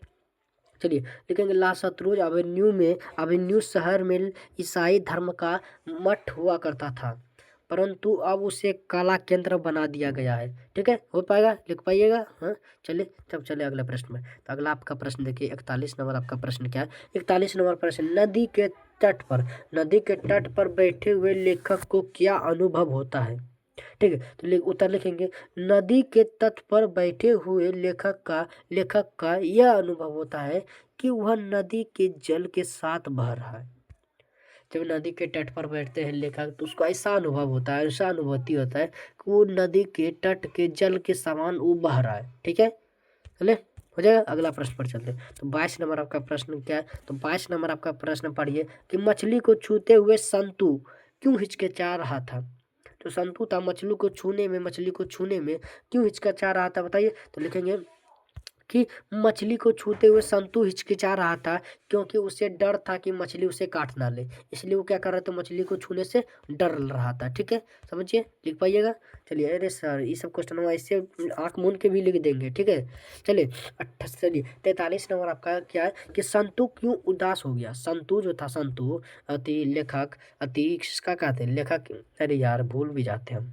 चलिए लिखेंगे ला शतरूज अवेन्यू शहर में ईसाई धर्म का मठ हुआ करता था, परंतु अब उसे कला केंद्र बना दिया गया है। ठीक है, हो पाएगा, लिख पाइएगा। हाँ, चलिए तब चले अगले प्रश्न में। तो अगला आपका प्रश्न देखिए, 41 नंबर आपका प्रश्न क्या है? 41 नंबर प्रश्न, नदी के तट पर बैठे हुए लेखक को क्या अनुभव होता है? ठीक है, तो उत्तर लिखेंगे, नदी के तट पर बैठे हुए लेखक का यह अनुभव होता है कि वह नदी के जल के साथ बह रहा है। जब नदी के तट पर बैठते हैं लेखक, तो उसको ऐसा अनुभव होता है, ऐसा अनुभूति होता है कि वो नदी के तट के जल के समान वो बह रहा है। ठीक है, चले हो जाएगा। अगला प्रश्न पर चलते हैं। तो 22 नंबर आपका प्रश्न क्या है? तो 22 नंबर आपका प्रश्न पढ़िए कि मछली को छूते हुए संतु क्यों हिचकिचा रहा था? तो संतु था मछली को छूने में क्यों हिचकिचा रहा था? बताइए, तो लिखेंगे कि मछली को छूते हुए संतु हिचकिचा रहा था क्योंकि उसे डर था कि मछली उसे काट ना ले, इसलिए वो क्या कर रहा था? मछली को छूने से डर रहा था। ठीक है, समझिए, लिख पाइएगा। चलिए, अरे सर ये सब क्वेश्चन हम ऐसे आँख मूंद के भी लिख देंगे। ठीक है, चलिए 43 नंबर आपका क्या है कि संतु क्यों उदास हो गया? संतु जो था, संतु अति लेखक, अति किसका कहते हैं? लेखक, अरे यार भूल भी जाते हैं हम।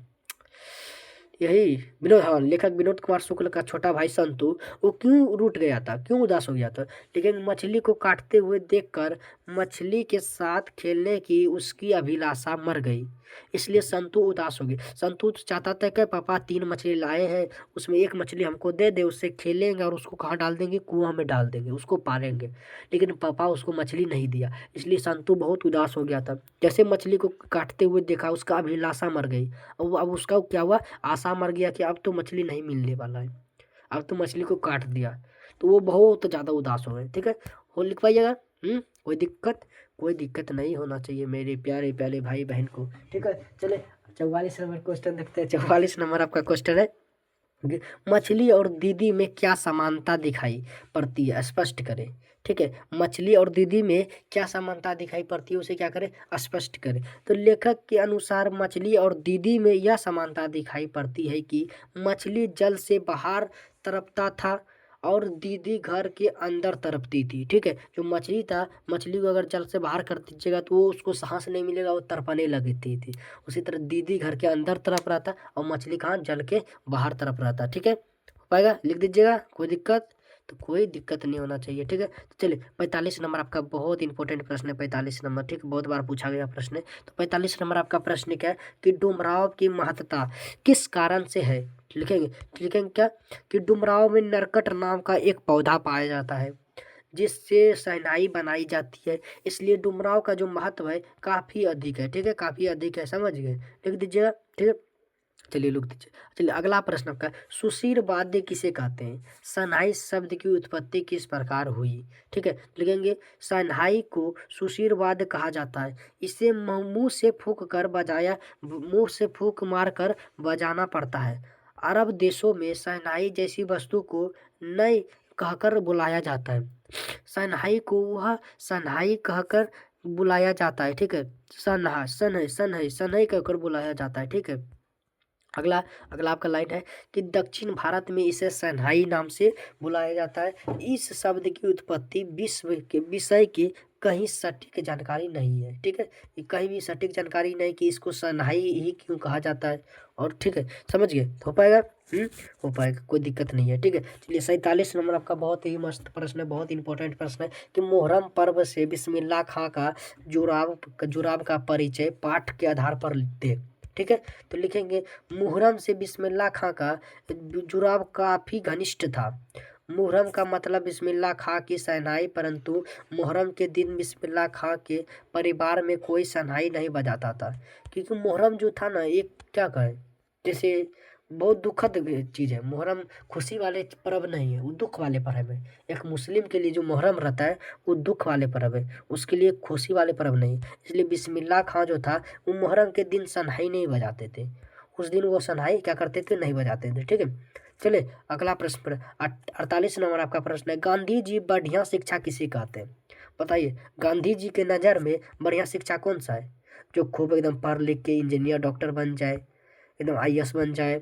यही विनोद, हाँ, लेखक विनोद कुमार शुक्ल का छोटा भाई संतु वो क्यों रूठ गया था, क्यों उदास हो गया था? लेकिन मछली को काटते हुए देखकर मछली के साथ खेलने की उसकी अभिलाषा मर गई, इसलिए संतु उदास हो गया। संतु तो चाहता था कि पापा 3 मछली लाए हैं, उसमें एक मछली हमको दे दे, उससे खेलेंगे और उसको कहाँ डाल देंगे, कुआं में डाल देंगे, उसको पालेंगे। लेकिन पापा उसको मछली नहीं दिया, इसलिए संतु बहुत उदास हो गया था। जैसे मछली को काटते हुए देखा उसका अभिलाषा मर गई। अब उसका क्या हुआ, आशा मर गया कि अब तो मछली नहीं मिलने वाला है, अब तो मछली को काट दिया। तो वो बहुत ज़्यादा उदास हो गए। ठीक है, हो लिख पाइएगा। कोई दिक्कत, कोई दिक्कत नहीं होना चाहिए मेरे प्यारे प्यारे भाई बहन को। ठीक है, चले 44 नंबर क्वेश्चन देखते हैं। 44 नंबर आपका क्वेश्चन है, मछली और दीदी में क्या समानता दिखाई पड़ती है, स्पष्ट करें। ठीक है, मछली और दीदी में क्या समानता दिखाई पड़ती है, उसे क्या करें, स्पष्ट करें। तो लेखक के अनुसार मछली और दीदी में यह समानता दिखाई पड़ती है कि मछली जल से बाहर तरपता था और दीदी घर के अंदर तरपती थी। ठीक है, जो मछली था, मछली को अगर जल से बाहर कर दीजिएगा तो वो उसको सांस नहीं मिलेगा, वो तड़पने लगती थी। उसी तरह दीदी घर के अंदर तरप रहा था और मछली कहाँ, जल के बाहर तरफ रहता। ठीक है, हो पाएगा, लिख दीजिएगा, कोई दिक्कत, तो कोई दिक्कत नहीं होना चाहिए। ठीक है, तो चलिए 45 नंबर आपका बहुत इंपॉर्टेंट प्रश्न है। 45 नंबर, ठीक है, बहुत बार पूछा गया प्रश्न है। तो 45 नंबर आपका प्रश्न क्या है कि डुमराव की महत्ता किस कारण से है। लिखेंगे, लिखेंगे क्या कि डुमराव में नरकट नाम का एक पौधा पाया जाता है जिससे शहनाई बनाई जाती है, इसलिए डुमराव का जो महत्व है काफ़ी अधिक है। ठीक है, काफ़ी अधिक है, समझ गए, लिख दीजिएगा। ठीक है, चलिए लिख दीजिए। चलिए अगला प्रश्न आपका, सुशीर वाद्य किसे कहते हैं, शहनाई शब्द की उत्पत्ति किस प्रकार हुई। ठीक है, लिखेंगे शहनाई को सुशीर वाद्य कहा जाता है, इसे मुंह से फूंक कर बजाया, मुंह से फूंक मार कर बजाना पड़ता है। अरब देशों में शहनाई जैसी वस्तु को नई कहकर बुलाया जाता है, शहनाई को वह शहनाई कहकर बुलाया जाता है। ठीक है, सन्हा सन सनई सनई कहकर बुलाया जाता है। ठीक है, अगला अगला आपका लाइन है कि दक्षिण भारत में इसे शहनाई नाम से बुलाया जाता है। इस शब्द की उत्पत्ति विश्व के विषय की कहीं सटीक जानकारी नहीं है। ठीक है, ये कहीं भी सटीक जानकारी नहीं कि इसको शहनाई ही क्यों कहा जाता है। और ठीक है, समझ गए, हो पाएगा, हो पाएगा, कोई दिक्कत नहीं है। ठीक है, चलिए 47 नंबर आपका बहुत ही मस्त प्रश्न है, बहुत इंपॉर्टेंट प्रश्न है कि मुहर्रम पर्व से बिस्मिल्लाह खां का जुराब का परिचय पाठ के आधार पर दे। ठीक है, तो लिखेंगे मुहर्रम से बिस्मिल्लाह खां का जुड़ाव काफ़ी घनिष्ठ था। मुहर्रम का मतलब बिस्मिल्लाह खां की शहनाई, परंतु मुहर्रम के दिन बिस्मिल्लाह खां के परिवार में कोई शहनाई नहीं बजाता था, क्योंकि मुहर्रम जो था ना, एक क्या कहें, जैसे बहुत दुखद चीज़ है। मुहर्रम खुशी वाले पर्व नहीं है, वो दुख वाले पर्व है। एक मुस्लिम के लिए जो मुहर्रम रहता है वो दुख वाले पर्व है, उसके लिए खुशी वाले पर्व नहीं। इसलिए बिस्मिल्लाह खां जो था वो मुहर्रम के दिन शहनाई नहीं बजाते थे, उस दिन वो शहनाई क्या करते थे, नहीं बजाते थे। ठीक है, चलिए अगला प्रश्न 48 नंबर आपका प्रश्न है, गांधी जी बढ़िया शिक्षा किसे कहते हैं। बताइए, गांधी जी के नज़र में बढ़िया शिक्षा कौन सा है, जो खूब एकदम पढ़ लिख के इंजीनियर डॉक्टर बन जाए, एकदम आईएएस बन जाए,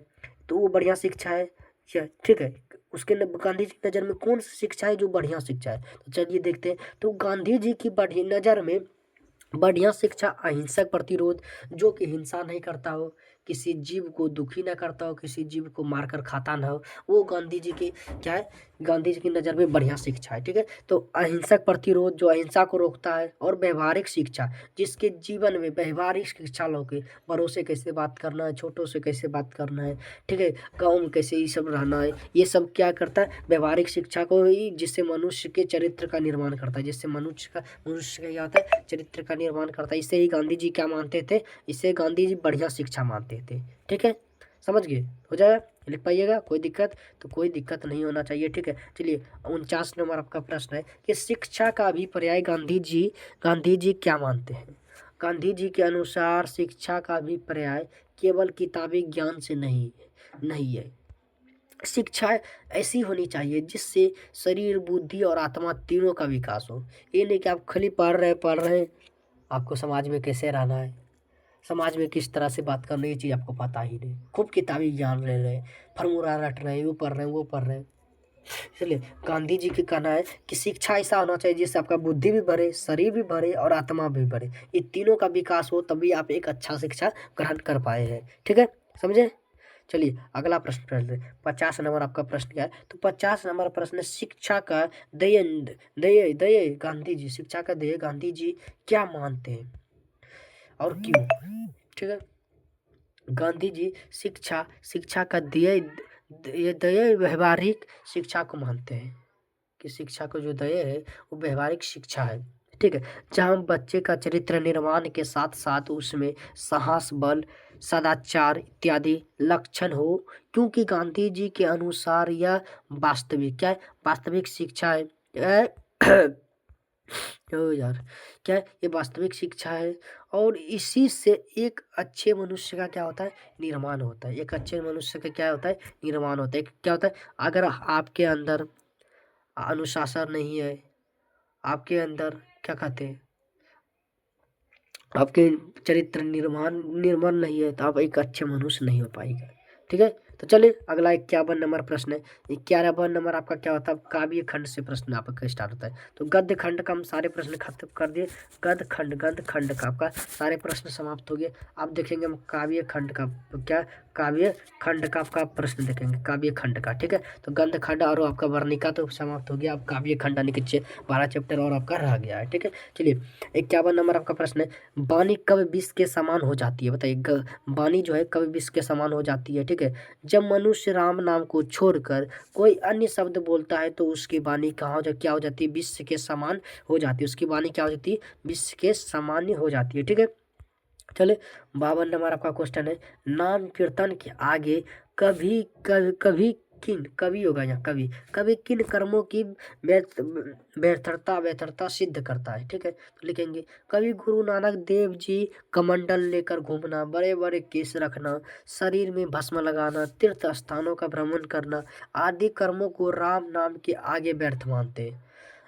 तो वो बढ़िया शिक्षा है क्या। ठीक है, उसके गांधी जी की नज़र में कौन सी शिक्षा है जो बढ़िया शिक्षा है, तो चलिए देखते हैं। तो गांधी जी की बढ़िया नज़र में बढ़िया शिक्षा अहिंसक प्रतिरोध, जो कि हिंसा नहीं करता हो, किसी जीव को दुखी ना करता हो, किसी जीव को मारकर खाता ना हो, वो गांधी जी की क्या है, गांधी जी की नज़र में बढ़िया शिक्षा है। ठीक है, तो अहिंसक प्रतिरोध जो अहिंसा को रोकता है, और व्यवहारिक शिक्षा जिसके जीवन में व्यवहारिक शिक्षा लोगे, बड़ों से कैसे बात करना है, छोटों से कैसे बात करना है, ठीक है, गाँव में कैसे ये सब रहना है, ये सब क्या करता है, व्यवहारिक शिक्षा को ही, जिससे मनुष्य के चरित्र का निर्माण करता है, जिससे मनुष्य का क्या होता है, चरित्र का निर्माण करता है। इससे ही गांधी जी क्या मानते थे, इससे गांधी जी बढ़िया शिक्षा मानते थे। ठीक है, समझ गए, हो जाएगा, लिख पाइएगा, कोई दिक्कत, तो कोई दिक्कत नहीं होना चाहिए। ठीक है, चलिए 49 नंबर आपका प्रश्न है कि शिक्षा का अभिप्राय गांधी जी क्या मानते हैं। गांधी जी के अनुसार शिक्षा का अभिप्राय केवल किताबी ज्ञान से नहीं है। शिक्षा ऐसी होनी चाहिए जिससे शरीर, बुद्धि और आत्मा तीनों का विकास हो। ये नहीं कि आप खाली पढ़ रहे हैं, आपको समाज में कैसे रहना है, समाज में किस तरह से बात करना है, ये चीज़ आपको पता ही नहीं, खूब किताबी ज्ञान ले रहे हैं, फॉर्मूला रट रहे हैं, वो पढ़ रहे हैं, वो पढ़ रहे हैं। इसलिए गांधी जी का कहना है कि शिक्षा ऐसा होना चाहिए जिससे आपका बुद्धि भी बढ़े, शरीर भी बढ़े और आत्मा भी बढ़े, ये तीनों का विकास हो, तभी आप एक अच्छा शिक्षा ग्रहण कर पाए हैं। ठीक है, समझे, चलिए अगला प्रश्न पढ़ते हैं। 50 नंबर आपका प्रश्न क्या है? तो 50 नंबर प्रश्न है, शिक्षा का ध्येय ध्येय गांधी जी, शिक्षा का ध्येय गांधी जी क्या मानते हैं और क्यों? ठीक है, गांधी जी शिक्षा का ध्येय व्यवहारिक शिक्षा को मानते हैं कि शिक्षा को जो ध्येय है वो व्यवहारिक शिक्षा है। ठीक है, जहाँ बच्चे का चरित्र निर्माण के साथ साथ उसमें साहस, बल, सदाचार इत्यादि लक्षण हो, क्योंकि गांधी जी के अनुसार यह वास्तविक क्या है? वास्तविक शिक्षा है। ओ यार, क्या है? ये वास्तविक शिक्षा है और इसी से एक अच्छे मनुष्य का क्या होता है? निर्माण होता है। एक अच्छे मनुष्य का क्या होता है? निर्माण होता है। क्या होता है? अगर आपके अंदर अनुशासन नहीं है, आपके अंदर क्या कहते हैं, आपके चरित्र निर्माण नहीं है, तो आप एक अच्छे मनुष्य नहीं हो पाएगा। ठीक है, तो चलिए अगला 51 नंबर प्रश्न है। 51 नंबर आपका क्या होता है? काव्य खंड से प्रश्न आपका स्टार्ट होता है। तो गद्य खंड का हम सारे प्रश्न खत्म कर दिए। गद्य खंड का आपका सारे प्रश्न समाप्त हो गए। अब देखेंगे हम काव्य खंड का, क्या काव्य खंड का आपका प्रश्न देखेंगे, काव्य खंड का। ठीक है, तो गद्य खंड और आपका वर्णिका तो समाप्त हो गया। अब काव्य खंड यानी कि 12 चैप्टर और आपका रह गया है। ठीक है, चलिए 51 नंबर आपका प्रश्न है, वाणी कब विष के समान हो जाती है? बताइए, वाणी जो है कब विष के समान हो जाती है? ठीक है, जब मनुष्य राम नाम को छोड़कर कोई अन्य शब्द बोलता है तो उसकी वाणी क्या हो जाती है? विष के समान हो जाती है। उसकी वाणी क्या हो जाती है? विष के सामान्य हो जाती है। ठीक है, चले 52 नंबर आपका क्वेश्चन है, नाम कीर्तन के आगे कभी कभी कभी किन कवि होगा यहाँ, कवि कवि किन कर्मों की व्यर्थता सिद्ध करता है? ठीक है, तो लिखेंगे, कवि गुरु नानक देव जी कमंडल लेकर घूमना, बड़े बड़े केस रखना, शरीर में भस्म लगाना, तीर्थ स्थानों का भ्रमण करना आदि कर्मों को राम नाम के आगे व्यर्थ मानते हैं।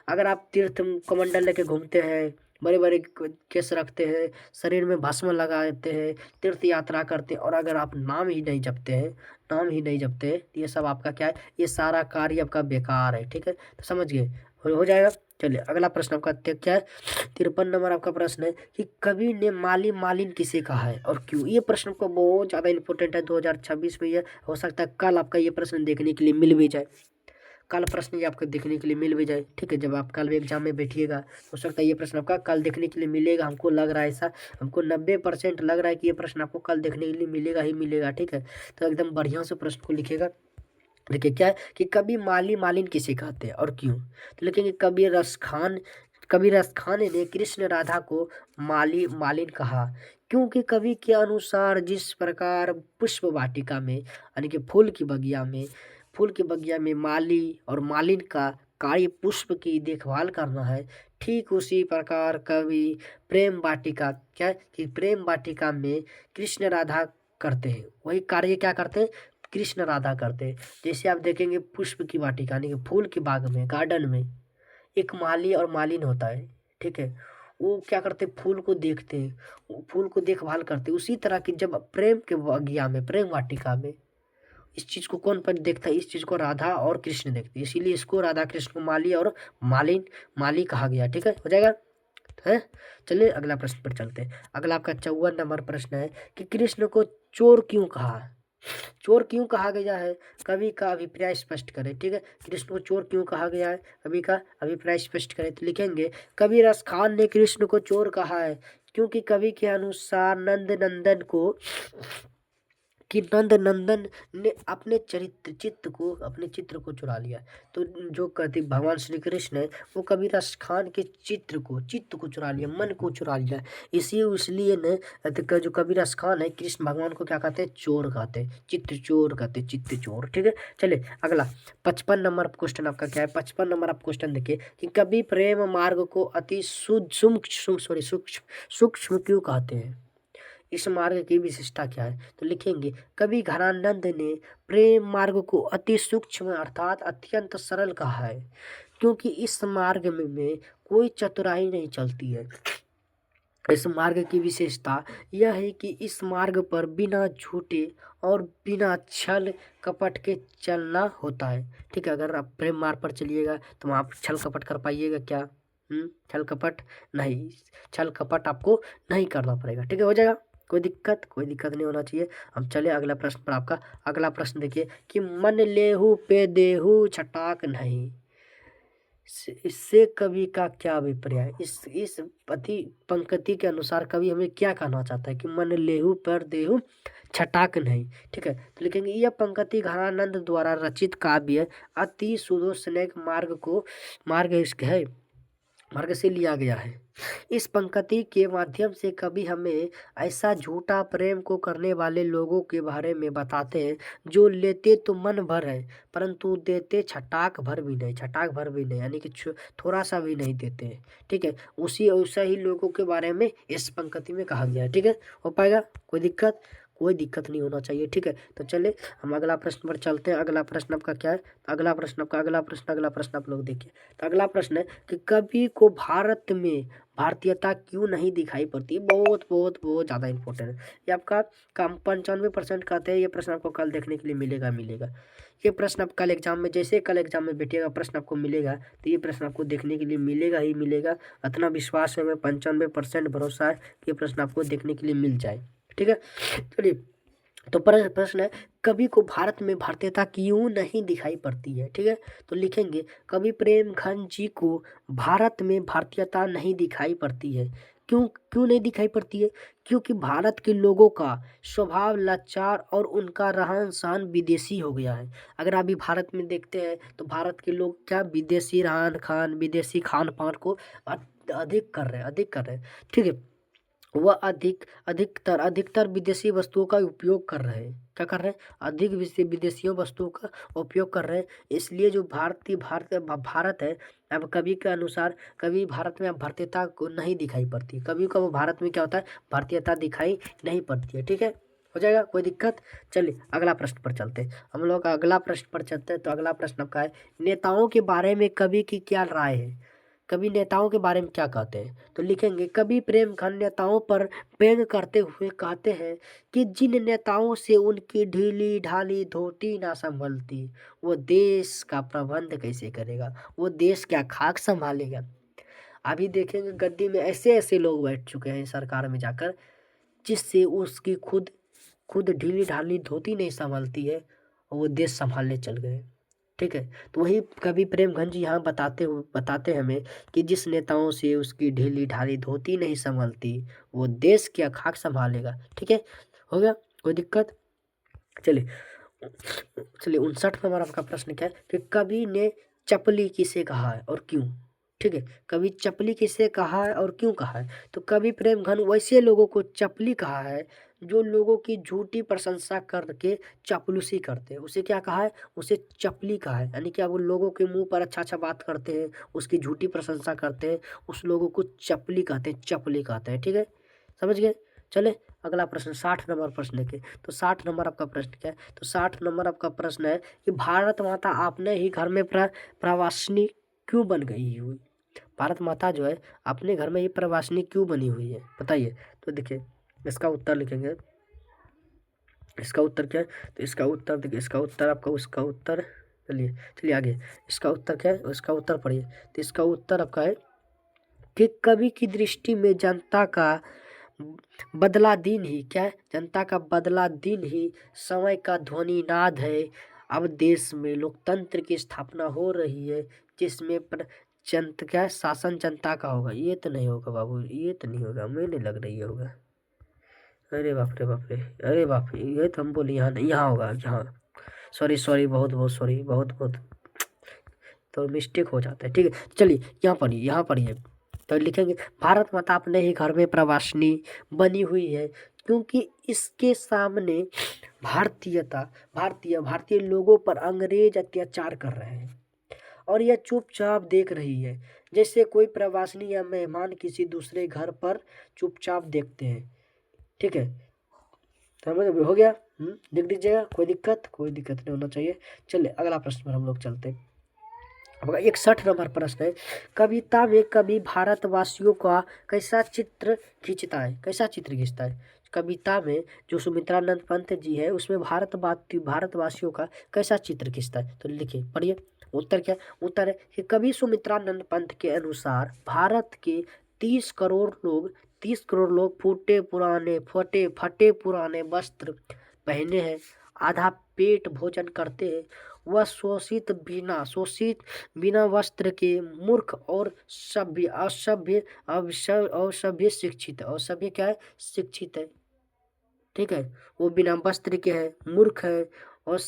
अगर आप तीर्थ कमंडल लेके घूमते हैं, बड़े बड़े केस रखते हैं, शरीर में भस्म लगाते हैं, तीर्थ यात्रा करते हैं, और अगर आप नाम ही नहीं जपते हैं, तो ये सब आपका क्या है? ये सारा कार्य आपका बेकार है। ठीक है, तो समझ गए, हो जाएगा। चलिए अगला प्रश्न आपका क्या है? 53 नंबर आपका प्रश्न है कि कवि ने माली मालिन किसे कहा है और क्यों? ये प्रश्न को बहुत ज़्यादा इंपॉर्टेंट है 2026 में। ये हो सकता है कल आपका ये प्रश्न देखने के लिए मिल भी जाए, कल प्रश्न ये आपको देखने के लिए मिल भी जाए। ठीक है, जब आप कल एग्जाम में बैठिएगा हो सकता है ये प्रश्न आपका कल देखने के लिए मिलेगा। हमको लग रहा है ऐसा, हमको 90% लग रहा है कि ये प्रश्न आपको कल देखने के लिए मिलेगा ही मिलेगा। ठीक है, तो एकदम बढ़िया से प्रश्न को लिखिएगा। देखिए क्या है कि कवि माली मालिन किसे कहते हैं और क्यों? तो लिखेंगे, कबीर रस खान ने कृष्ण राधा को माली मालिन कहा क्योंकि कवि के अनुसार जिस प्रकार पुष्प वाटिका में यानी कि फूल की बगिया में माली और मालिन का कार्य पुष्प की देखभाल करना है, ठीक उसी प्रकार कवि प्रेम वाटिका क्या है कि प्रेम वाटिका में कृष्ण राधा करते हैं, वही कार्य क्या करते हैं? कृष्ण राधा करते हैं। जैसे आप देखेंगे पुष्प की वाटिका यानी कि फूल के बाग में, गार्डन में एक माली और मालिन होता है। ठीक है, वो क्या करते हैं? फूल को देखते हैं, वो फूल को देखभाल करते हैं। उसी तरह की जब प्रेम के बगिया में, प्रेम वाटिका में इस चीज को कौन पर देखता है? इस चीज को राधा और कृष्ण देखते हैं, इसीलिए इसको राधा कृष्ण को माली और माली कहा गया। ठीक है, हो जाएगा है। चलिए अगला प्रश्न पर चलते हैं। अगला आपका 54 नंबर प्रश्न है कि कृष्ण को चोर क्यों कहा? चोर क्यों कहा गया है? कवि का अभिप्राय स्पष्ट करें। ठीक है, कृष्ण को चोर क्यों कहा गया है? कवि का अभिप्राय स्पष्ट करें। तो लिखेंगे, कबीर खान ने कृष्ण को चोर कहा है क्योंकि कवि के अनुसार नंद नंदन ने अपने चित्र को चुरा लिया। तो जो कहते भगवान श्री कृष्ण है वो कबीर खान के चित्त को चुरा लिया, मन को चुरा लिया। इसलिए न जो कबीर खान है कृष्ण भगवान को क्या कहते हैं? चोर कहते हैं, चित्त चोर। ठीक है, चलिए अगला 55 नंबर क्वेश्चन आपका क्या है? 55 नंबर आप क्वेश्चन देखिए कि कवि प्रेम मार्ग को अति सूक्ष्म क्यों कहते हैं? इस मार्ग की विशेषता क्या है? तो लिखेंगे, कवि घरानंद ने प्रेम मार्ग को अति सूक्ष्म अर्थात अत्यंत सरल कहा है क्योंकि इस मार्ग में कोई चतुराई नहीं चलती है। इस मार्ग की विशेषता यह है कि इस मार्ग पर बिना झूठे और बिना छल कपट के चलना होता है। ठीक है, अगर आप प्रेम मार्ग पर चलिएगा तो आप छल कपट कर पाइएगा क्या? छल कपट नहीं, छल कपट आपको नहीं करना पड़ेगा। ठीक है, हो जाएगा। कोई दिक्कत नहीं होना चाहिए। हम चले अगला प्रश्न पर आपका। अगला प्रश्न देखिए कि मन लेहू पे देहू छटाक नहीं, इससे कवि का क्या अभिप्राय? इस पति पंक्ति के अनुसार कवि हमें क्या कहना चाहता है कि मन लेहू पर देहू छटाक नहीं। ठीक है, तो लिखेंगे यह पंक्ति घनानंद द्वारा रचित काव्य अति सुदोषनेक मार्ग से लिया गया है। इस पंक्ति के माध्यम से कवि हमें ऐसा झूठा प्रेम को करने वाले लोगों के बारे में बताते हैं जो लेते तो मन भर है परंतु देते छटाक भर भी नहीं, यानी कि थोड़ा सा भी नहीं देते हैं। ठीक है, उसी ही लोगों के बारे में इस पंक्ति में कहा गया है। ठीक है, हो पाएगा? कोई दिक्कत नहीं होना चाहिए। ठीक है, तो चले हम अगला प्रश्न पर चलते हैं। अगला प्रश्न आपका क्या है? अगला प्रश्न आप लोग देखिए। तो अगला प्रश्न है कि कवि को भारत में भारतीयता क्यों नहीं दिखाई पड़ती? बहुत बहुत बहुत ज़्यादा इंपॉर्टेंट है ये आपका। कम 95% कहते हैं ये प्रश्न आपको कल देखने के लिए मिलेगा। ये प्रश्न आप कल एग्जाम में, जैसे कल एग्जाम में बैठिएगा प्रश्न आपको मिलेगा तो ये प्रश्न आपको देखने के लिए मिलेगा ही मिलेगा। इतना विश्वास है, हमें 95% भरोसा है कि ये प्रश्न आपको देखने के लिए मिल जाए। ठीक है, चलिए तो प्रश्न है कवि को भारत में भारतीयता क्यों नहीं दिखाई पड़ती है? ठीक है, तो लिखेंगे कवि प्रेमघन जी को भारत में भारतीयता नहीं दिखाई पड़ती है। क्यों नहीं दिखाई पड़ती है? क्योंकि भारत के लोगों का स्वभाव लाचार और उनका रहन सहन विदेशी हो गया है। अगर अभी भारत में देखते हैं तो भारत के लोग क्या विदेशी रहन विदेशी खान पान को अधिक कर रहे हैं। ठीक है, वह अधिकतर विदेशी वस्तुओं का उपयोग कर रहे हैं। क्या कर रहे हैं? अधिक विदेशियों वस्तुओं का उपयोग कर रहे हैं। इसलिए जो भारत है, अब कवि के अनुसार कवि भारत में अब भारतीयता को नहीं दिखाई पड़ती। कवि को भारत में क्या होता है? भारतीयता दिखाई नहीं पड़ती है। ठीक है, हो जाएगा, कोई दिक्कत? चलिए अगला प्रश्न पर चलते हैं। हम लोग अगला प्रश्न पर चलते हैं। तो अगला प्रश्न आपका है नेताओं के बारे में कवि की क्या राय है? कवि नेताओं के बारे में क्या कहते हैं? तो लिखेंगे कवि प्रेमघन नेताओं पर व्यंग करते हुए कहते हैं कि जिन नेताओं से उनकी ढीली ढाली धोती ना संभलती वो देश का प्रबंध कैसे करेगा, वो देश क्या खाक संभालेगा। अभी देखेंगे गद्दी में ऐसे ऐसे लोग बैठ चुके हैं सरकार में जाकर जिससे उसकी खुद ढीली ढाली धोती नहीं संभलती है और वो देश संभालने चल गए। ठीक है, तो वही कवि प्रेमघन जी यहाँ बताते हमें कि जिस नेताओं से उसकी ढीली ढाली धोती नहीं संभलती वो देश क्या खाक संभालेगा। ठीक है, हो गया, कोई दिक्कत? चलिए 59 नंबर आपका प्रश्न क्या है कि कवि ने चपली किसे कहा है और क्यों? ठीक है, कवि चपली किसे कहा है और क्यों कहा है? तो कवि प्रेमघन वैसे लोगों को चपली कहा है जो लोगों की झूठी प्रशंसा करके चापलूसी करते हैं। उसे क्या कहा है? उसे चपली कहा है, यानी कि अब वो लोगों के मुंह पर अच्छा बात करते हैं, उसकी झूठी प्रशंसा करते हैं, उस लोगों को चपली कहते हैं। ठीक है, समझ गए? चले अगला प्रश्न 60 नंबर प्रश्न के। तो 60 नंबर आपका प्रश्न क्या है? तो 60 नंबर आपका प्रश्न है कि भारत माता आपने ही घर में प्रवासिनी क्यों बन गई हुई? भारत माता जो है अपने घर में ही प्रवासिनी क्यों बनी हुई है, बताइए। तो देखिए इसका उत्तर लिखेंगे। इसका उत्तर क्या है? तो इसका उत्तर देखिए, इसका उत्तर आपका उसका उत्तर, चलिए आगे। इसका उत्तर क्या है? इसका उत्तर पढ़िए। तो इसका उत्तर आपका है कि कवि की दृष्टि में जनता का बदला दिन ही क्या है? जनता का बदला दिन ही समय का ध्वनि नाद है। अब देश में लोकतंत्र की स्थापना हो रही है जिसमें क्या है? शासन जनता का होगा। ये तो नहीं होगा बाबू, ये तो नहीं होगा, मुझे नहीं लग रही है होगा। अरे बाप रे बाप रे, अरे बाप रे, ये तो हम बोले यहाँ नहीं, यहाँ होगा, यहाँ। सॉरी बहुत बहुत सॉरी, बहुत तो मिस्टेक हो जाता है। ठीक है, चलिए यहाँ पढ़िए। तो लिखेंगे भारत माता अपने ही घर में प्रवासिनी बनी हुई है क्योंकि इसके सामने भारतीय लोगों पर अंग्रेज अत्याचार कर रहे हैं और यह चुपचाप देख रही है, जैसे कोई प्रवासी या मेहमान किसी दूसरे घर पर चुपचाप देखते हैं। ठीक है, समझ हो गया? लिख दीजिएगा, कोई दिक्कत नहीं होना चाहिए। चलिए अगला प्रश्न पर हम लोग चलते हैं। 61 नंबर प्रश्न है कविता में कवि भारतवासियों का कैसा चित्र खींचता है? कविता में जो सुमित्रानंद पंत जी है उसमें भारतवासियों का कैसा चित्र खींचता है? तो लिखिए, पढ़िए। उत्तर क्या? उत्तर है कि कवि सुमित्रानंद पंत के अनुसार भारत के 30 करोड़ लोग 30 करोड़ लोग फटे फटे पुराने वस्त्र पहने हैं, आधा पेट भोजन करते हैं। वह शोषित बिना वस्त्र के मूर्ख और सभ्य असभ्य असभ्य क्या है? शिक्षित है। ठीक है, वो बिना वस्त्र के है, मूर्ख है और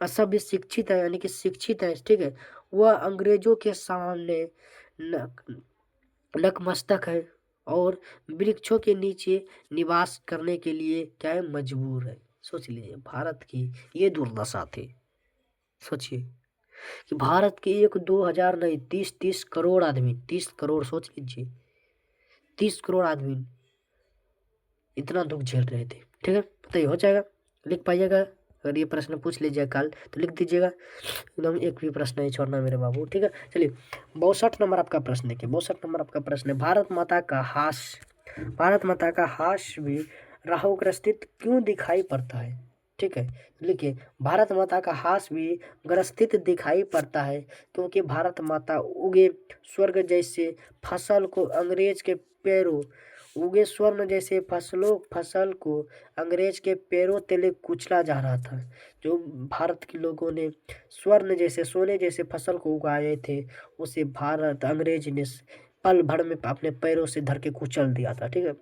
असभ्य शिक्षित है, यानी कि शिक्षित है। ठीक है, वह अंग्रेजों के सामने नतमस्तक है और वृक्षों के नीचे निवास करने के लिए क्या है? मजबूर है। सोच लीजिए, भारत की ये दुर्दशा थी। सोचिए कि भारत के 1-2 हजार नहीं, 30-30 करोड़ आदमी, 30 करोड़ सोच लीजिए, 30 करोड़ आदमी इतना दुख झेल रहे थे। ठीक है, बताइए हो जाएगा? लिख पाइएगा? अगर ये प्रश्न पूछ लीजिए कल तो लिख दीजिएगा, एकदम एक भी प्रश्न नहीं छोड़ना मेरे बाबू। ठीक है, चलिए 62 नंबर आपका प्रश्न देखिए। 62 नंबर आपका प्रश्न है, भारत माता का हास्य भी राहुग्रस्तित क्यों दिखाई पड़ता है? ठीक है, लिखिए, भारत माता का हास्य भी ग्रस्तित दिखाई पड़ता है क्योंकि भारत माता उगे स्वर्ग जैसे फसल को अंग्रेज के पैरों उगे स्वर्ण जैसे फसल को अंग्रेज के पैरों तले कुचला जा रहा था। जो भारत के लोगों ने स्वर्ण जैसे सोने जैसे फसल को उगाए थे, उसे भारत अंग्रेज ने पल भर में अपने पैरों से धर के कुचल दिया था। ठीक है,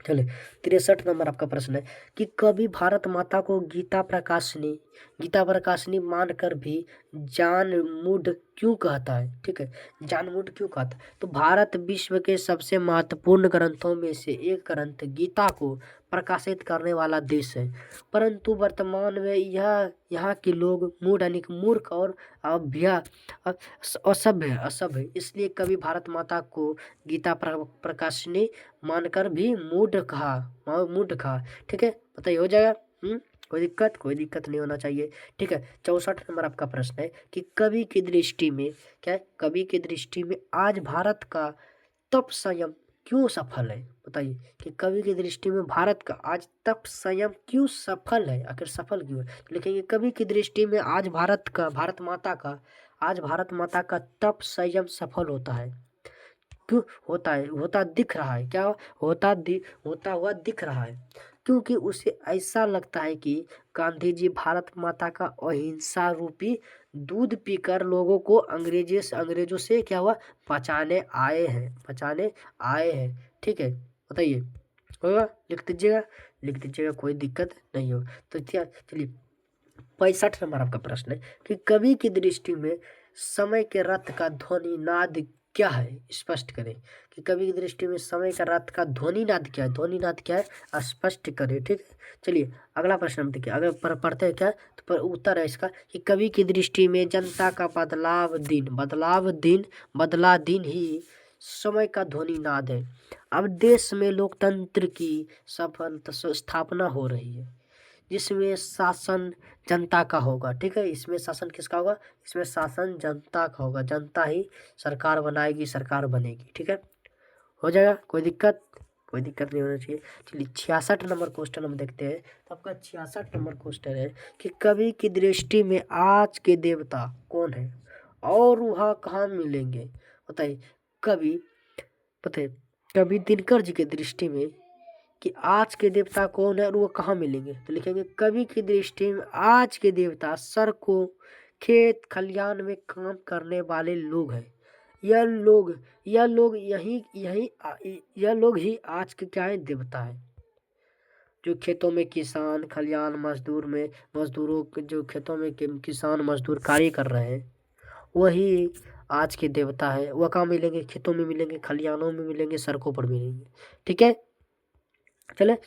चलिए 63 नंबर आपका प्रश्न है कि कभी भारत माता को गीता प्रकाशनी मानकर भी जानमूढ़ क्यों कहता है? ठीक है, जानमूढ़ क्यों कहता है? तो भारत विश्व के सबसे महत्वपूर्ण ग्रंथों में से एक ग्रंथ गीता को प्रकाशित करने वाला देश है, परंतु वर्तमान में यहाँ के लोग मूढ़ यानी कि मूर्ख और असभ्य, इसलिए कभी भारत माता को गीता प्रकाशनी मानकर भी मूढ़ कहा। ठीक है, बताइए हो जाएगा? कोई दिक्कत नहीं होना चाहिए। ठीक है, 64 नंबर आपका प्रश्न है कि कवि की दृष्टि में क्या है? कवि की दृष्टि में आज भारत का तप संयम क्यों सफल है? बताइए कि कवि की दृष्टि में भारत का आज तप संयम क्यों सफल है? आखिर सफल क्यों है? लिखेंगे कवि की दृष्टि में आज भारत माता का तप संयम सफल होता है। क्यों होता है? होता दिख रहा है। क्या होता हुआ दिख रहा है? क्योंकि उसे ऐसा लगता है कि गांधी जी भारत माता का अहिंसा रूपी दूध पीकर लोगों को अंग्रेजों से क्या हुआ? बचाने आए हैं। ठीक है, बताइए होगा? लिख दीजिएगा, कोई दिक्कत नहीं हो। तो चलिए 65 नंबर आपका प्रश्न है कि कवि की दृष्टि में समय के रथ का ध्वनि नाद क्या है? स्पष्ट करें कि कवि की दृष्टि में समय का रथ का ध्वनि नाद क्या है? स्पष्ट करें। ठीक है, चलिए अगला प्रश्न हम देखिए। अगर पढ़ते हैं क्या तो पर उत्तर है इसका कि कवि की दृष्टि में जनता का बदला दिन ही समय का ध्वनि नाद है। अब देश में लोकतंत्र की सफल स्थापना हो रही है, जिसमें शासन जनता का होगा। ठीक है, इसमें शासन किसका होगा? इसमें शासन जनता का होगा। जनता ही सरकार बनाएगी, सरकार बनेगी। ठीक है, हो जाएगा? कोई दिक्कत नहीं होना चाहिए। चलिए 66 नंबर क्वेश्चन हम देखते हैं। तो आपका 66 नंबर क्वेश्चन है कि कवि की दृष्टि में आज के देवता कौन है और वह कहाँ मिलेंगे? बताइए कवि दिनकर जी की दृष्टि में कि आज के देवता कौन है और वो कहाँ मिलेंगे? तो लिखेंगे कवि की दृष्टि में आज के देवता सड़कों, खेत खलियान में काम करने वाले लोग हैं। यह लोग ही आज के क्या है? देवता है। जो खेतों में किसान खलियान मजदूरों के जो खेतों में किसान मजदूर कार्य कर रहे हैं, वही आज के देवता है। वह कहाँ मिलेंगे? खेतों में मिलेंगे, खलियानों में मिलेंगे, सड़कों पर मिलेंगे। ठीक है, चलिए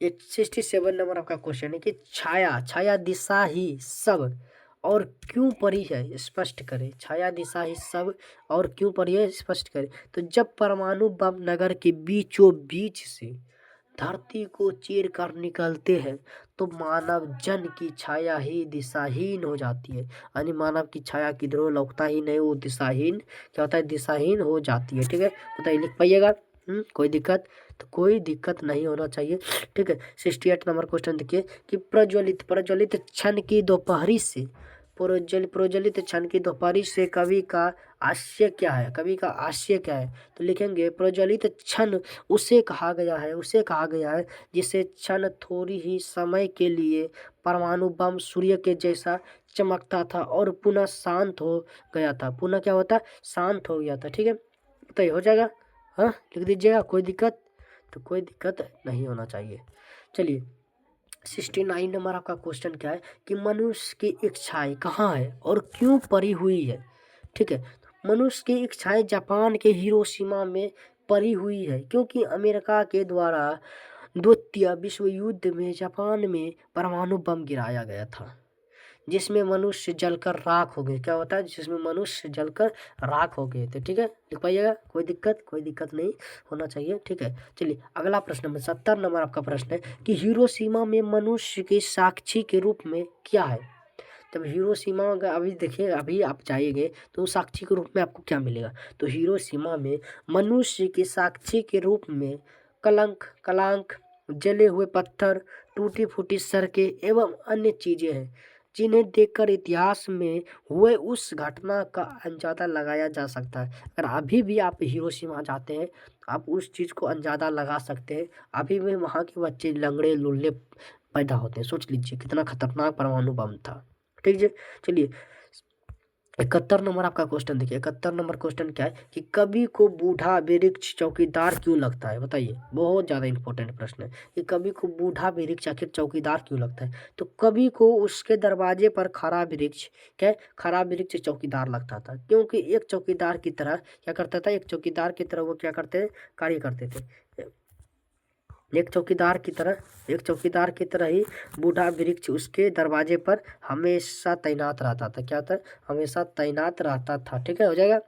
67 नंबर आपका क्वेश्चन है कि छाया दिशा ही सब और क्यों परी है? स्पष्ट करें। छाया दिशा ही सब और क्यों परी है? स्पष्ट करें। तो जब परमाणु बम नगर के बीचों बीच से धरती को चीर कर निकलते हैं तो मानव जन की छाया ही दिशाहीन हो जाती है, यानी मानव की छाया किधरों लौकता ही नहीं, वो दिशाहीन क्या होता है? दिशाहीन हो जाती है। ठीक है, बताइए लिख पाइएगा? कोई दिक्कत? तो कोई दिक्कत नहीं होना चाहिए। ठीक है, 68 नंबर क्वेश्चन देखिए कि प्रज्वलित क्षण की दोपहरी से प्रोज्वलित क्षण की दोपहरी से कवि का आशय क्या है? कवि का आशय क्या है? तो लिखेंगे प्रोज्वलित क्षण उसे कहा गया है जिसे क्षण थोड़ी ही समय के लिए परमाणु बम सूर्य के जैसा चमकता था और पुनः शांत हो गया था। पुनः क्या होता? शांत हो गया था। ठीक है, बताइए हो जाएगा? हाँ, लिख दीजिएगा। कोई दिक्कत? तो कोई दिक्कत नहीं होना चाहिए। चलिए 69 नंबर आपका क्वेश्चन क्या है कि मनुष्य की इच्छाएं कहाँ है और क्यों पड़ी हुई है? ठीक है, मनुष्य की इच्छाएं जापान के हिरोशिमा में पड़ी हुई है क्योंकि अमेरिका के द्वारा द्वितीय विश्व युद्ध में जापान में परमाणु बम गिराया गया था जिसमें मनुष्य जलकर राख हो गए। क्या होता है? जिसमें मनुष्य जलकर राख हो गए थे। ठीक है, लिख पाइएगा। कोई दिक्कत नहीं होना चाहिए। ठीक है, चलिए अगला प्रश्न नंबर 70 नंबर आपका प्रश्न है कि हिरोशिमा में मनुष्य के साक्षी के रूप में क्या है? जब हिरोशिमा का अभी देखिए, अभी आप जाइएगे तो साक्षी के रूप में आपको क्या मिलेगा? तो हिरोशिमा में मनुष्य के साक्षी के रूप में कलांक, जले हुए पत्थर, टूटी फूटी सड़कें एवं अन्य चीजें हैं जिन्हें देखकर इतिहास में हुए उस घटना का अंदाजा लगाया जा सकता है। अगर अभी भी आप हिरोशिमा जाते हैं आप उस चीज़ को अंदाजा लगा सकते हैं। अभी भी वहाँ के बच्चे लंगड़े लुल्ले पैदा होते हैं। सोच लीजिए कितना खतरनाक परमाणु बम था। ठीक है, चलिए 71 नंबर आपका क्वेश्चन देखिए। 71 नंबर क्वेश्चन क्या है कि कवि को बूढ़ा वृक्ष चौकीदार क्यों लगता है? बताइए, बहुत ज़्यादा इंपॉर्टेंट प्रश्न है कि कवि को बूढ़ा वृक्ष आखिर चौकीदार क्यों लगता है? तो कवि को उसके दरवाजे पर खड़ा वृक्ष चौकीदार लगता था क्योंकि एक चौकीदार की तरह क्या करता था? एक चौकीदार की तरह वो क्या करते कार्य करते थे। एक चौकीदार की तरह ही बूढ़ा वृक्ष उसके दरवाजे पर हमेशा तैनात रहता था। क्या था? हमेशा तैनात रहता था। ठीक है, हो जाएगा।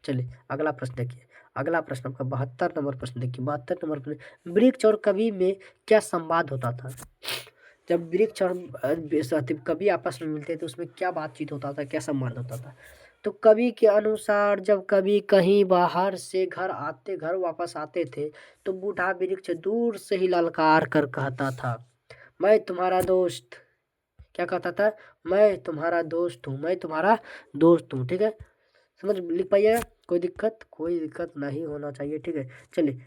चलिए अगला प्रश्न देखिए। अगला प्रश्न आपका 72 नंबर प्रश्न देखिए। 72 नंबर प्रश्न, वृक्ष और कवि में क्या संवाद होता था? जब वृक्ष और कवि आपस में मिलते थे उसमें क्या बातचीत होता था, क्या संवाद होता था? तो कवि के अनुसार जब कभी कहीं बाहर से घर वापस आते थे तो बूढ़ा वृक्ष दूर से ही ललकार कर कहता था, मैं तुम्हारा दोस्त। क्या कहता था? मैं तुम्हारा दोस्त हूँ, मैं तुम्हारा दोस्त हूँ। ठीक है, समझ लिख पाइएगा। कोई दिक्कत नहीं होना चाहिए। ठीक है, चलिए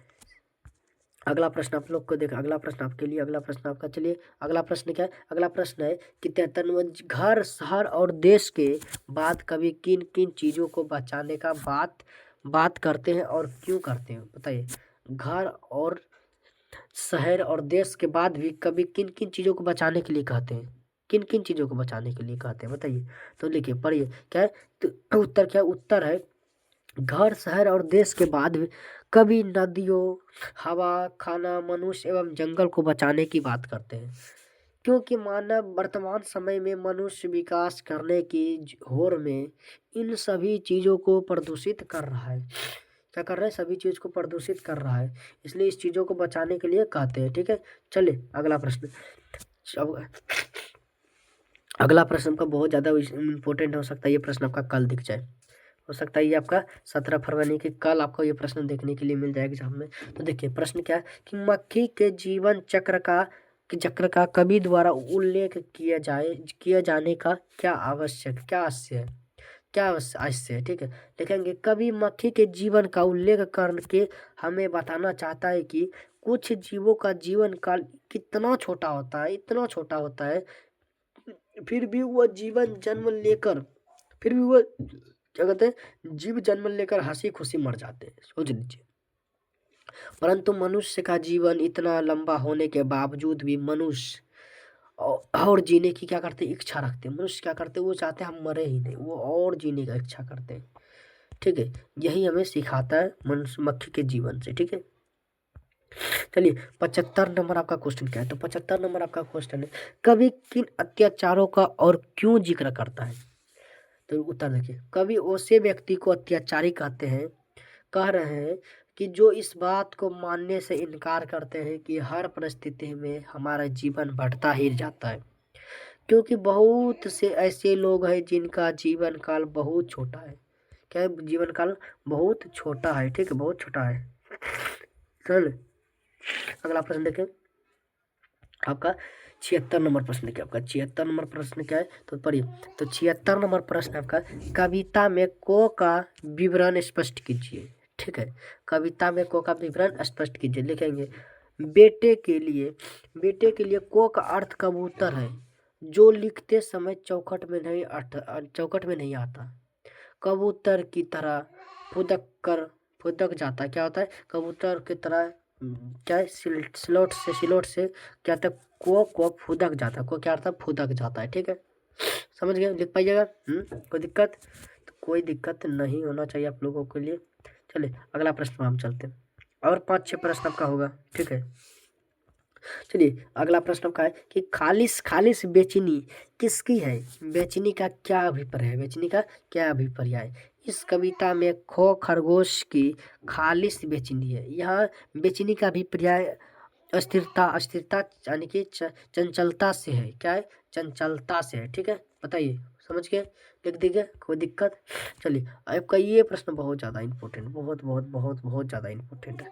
अगला प्रश्न आप लोग को देखा। अगला प्रश्न आपके लिए, अगला प्रश्न आपका। चलिए अगला प्रश्न क्या है? अगला प्रश्न है कि 73 घर शहर और देश के बाद कभी किन किन चीज़ों को बचाने का बात करते हैं और क्यों करते हैं? बताइए, घर और शहर और देश के बाद भी कभी किन किन चीज़ों को बचाने के लिए कहते हैं? किन किन चीज़ों को बचाने के लिए कहते हैं बताइए। तो लिखिए, पढ़िए क्या है। तो उत्तर क्या है? उत्तर है घर शहर और देश के बाद भी कभी नदियों, हवा, खाना, मनुष्य एवं जंगल को बचाने की बात करते हैं क्योंकि मानव वर्तमान समय में मनुष्य विकास करने की होड़ में इन सभी चीज़ों को प्रदूषित कर रहा है। क्या कर रहा है? सभी चीज़ को प्रदूषित कर रहा है, इसलिए इस चीज़ों को बचाने के लिए कहते हैं। ठीक है, चलिए अगला प्रश्न। अगला प्रश्न आपका बहुत ज़्यादा इम्पोर्टेंट हो सकता है। ये प्रश्न आपका कल दिख जाए, हो सकता है ये आपका 17 फरवरी के कल आपको ये प्रश्न देखने के लिए मिल जाएगा एग्जाम में। तो देखिए प्रश्न क्या है कि मक्खी के जीवन चक्र का कवि द्वारा उल्लेख किया जाने का क्या आवश्य है? ठीक है, देखेंगे कवि मक्खी के जीवन का उल्लेख करके हमें बताना चाहता है कि कुछ जीवों का जीवन काल कितना छोटा होता है, इतना छोटा होता है, फिर भी वह क्या कहते हैं, जीव जन्म लेकर हंसी खुशी मर जाते हैं। सोच लीजिए, परंतु मनुष्य का जीवन इतना लंबा होने के बावजूद भी मनुष्य और जीने की क्या करते हैं? इच्छा रखते हैं। मनुष्य क्या करते हैं? वो चाहते हैं हम मरे ही नहीं, वो और जीने का इच्छा करते हैं। ठीक है, यही हमें सिखाता है मनुष्य मक्खी के जीवन से। ठीक है, चलिए 75 नंबर आपका क्वेश्चन क्या है? तो 75 नंबर आपका क्वेश्चन है कवि किन अत्याचारों का और क्यों जिक्र करता है? तो उत्तर देखिए, कवि ऐसे व्यक्ति को अत्याचारी कहते हैं, कह रहे हैं कि जो इस बात को मानने से इनकार करते हैं कि हर परिस्थिति में हमारा जीवन बढ़ता ही जाता है क्योंकि बहुत से ऐसे लोग हैं जिनका जीवन काल बहुत छोटा है। क्या है? जीवन काल बहुत छोटा है। ठीक है, बहुत छोटा है। चल अगला प्रश्न देखें आपका 76 नंबर प्रश्न क्या आपका 76 नंबर प्रश्न क्या है तो पढ़िए। तो 76 नंबर प्रश्न आपका, कविता में को का विवरण स्पष्ट कीजिए। ठीक है, कविता में को का विवरण स्पष्ट कीजिए। लिखेंगे बेटे के लिए, बेटे के लिए को का अर्थ कबूतर है जो लिखते समय चौखट में नहीं आता। कबूतर की तरह फुदक जाता है। क्या होता है? कबूतर की तरह क्या है? सिलोट से क्या होता है? को फुदक जाता है। को क्या होता है? फुदक जाता है। ठीक है, समझ गए? लिख पाइएगा। कोई दिक्कत? तो कोई दिक्कत नहीं होना चाहिए आप लोगों के लिए। चलिए अगला प्रश्न हम चलते हैं, और 5-6 प्रश्न आपका होगा। ठीक है, चलिए अगला प्रश्न का है कि खालिस खालिस बेचनी किसकी है? बेचनी का क्या अभिप्राय है? बेचनी का क्या अभिप्राय है? इस कविता में खो खरगोश की खालिस बेचनी है। यहाँ बेचनी का अभिप्राय अस्थिरता यानी कि चंचलता से है। क्या है? चंचलता से है। ठीक है, बताइए, समझ गए? लिख दीजिए, कोई दिक्कत? चलिए आपका ये प्रश्न बहुत ज़्यादा इंपॉर्टेंट, बहुत बहुत बहुत बहुत ज़्यादा इंपॉर्टेंट है।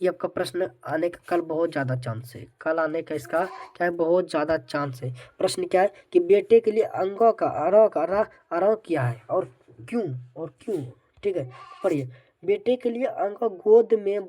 ये आपका प्रश्न आने का कल बहुत ज़्यादा चांस है, कल आने का इसका क्या है? बहुत ज़्यादा चांस है। प्रश्न क्या है कि बेटे के लिए अंगों का आरोह क्या है और क्यों? और क्यों? ठीक है, पढ़िए। बेटे के लिए अंगों गोद में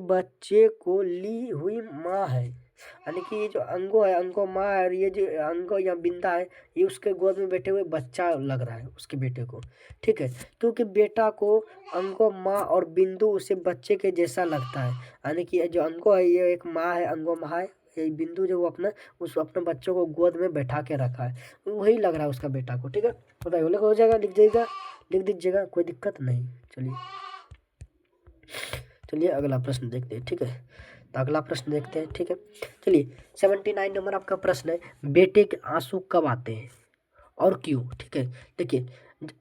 बच्चे को ली हुई माँ है। यानी कि ये जो अंगो है, अंगो माँ है, और ये जो अंगो या बिंदा है, ये उसके गोद में बैठे हुए बच्चा लग रहा है उसके बेटे को। ठीक है, क्योंकि बेटा को अंगो माँ और बिंदु उसे बच्चे के जैसा लगता है। यानी कि ये जो अंगो है ये एक माँ है, अंगो माँ है, ये बिंदु जो वो अपने बच्चों को गोद में बैठा के रखा है, वही लग रहा है उसका बेटा को। ठीक है, बताइए, हो जाएगा? लिख जाइएगा, लिख दीजिएगा, कोई दिक्कत नहीं। चलिए अगला प्रश्न देखते हैं। ठीक है, तो अगला प्रश्न देखते हैं। ठीक है, चलिए 79 नंबर आपका प्रश्न है, बेटे के आंसू कब आते हैं और क्यों? ठीक है, देखिए,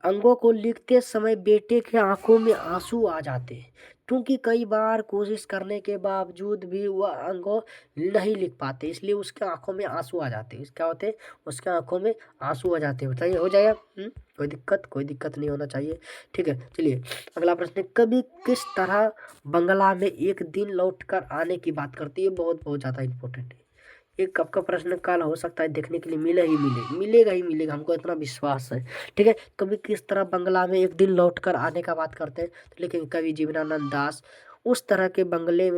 अंगों को लिखते समय बेटे के आंखों में आंसू आ जाते हैं, क्योंकि कई बार कोशिश करने के बावजूद भी वह अंगों नहीं लिख पाते, इसलिए उसके आंखों में आंसू आ जाते हैं। क्या होते हैं? उसके आंखों में आंसू आ जाते हैं। बताइए, हो जाएगा? कोई दिक्कत? कोई दिक्कत नहीं होना चाहिए। ठीक है, चलिए अगला प्रश्न है, कभी किस तरह बंगला में एक दिन लौट कर आने की बात करती है? बहुत बहुत ज़्यादा इंपॉर्टेंट है। ये कब का प्रश्न कल हो सकता है देखने के लिए मिलेगा ही मिलेगा, हमको इतना विश्वास है। ठीक है, कभी किस तरह बंगला में एक दिन लौट कर आने का बात करते हैं, तो लेकिन कवि जीवनानंद दास उस तरह के बंगला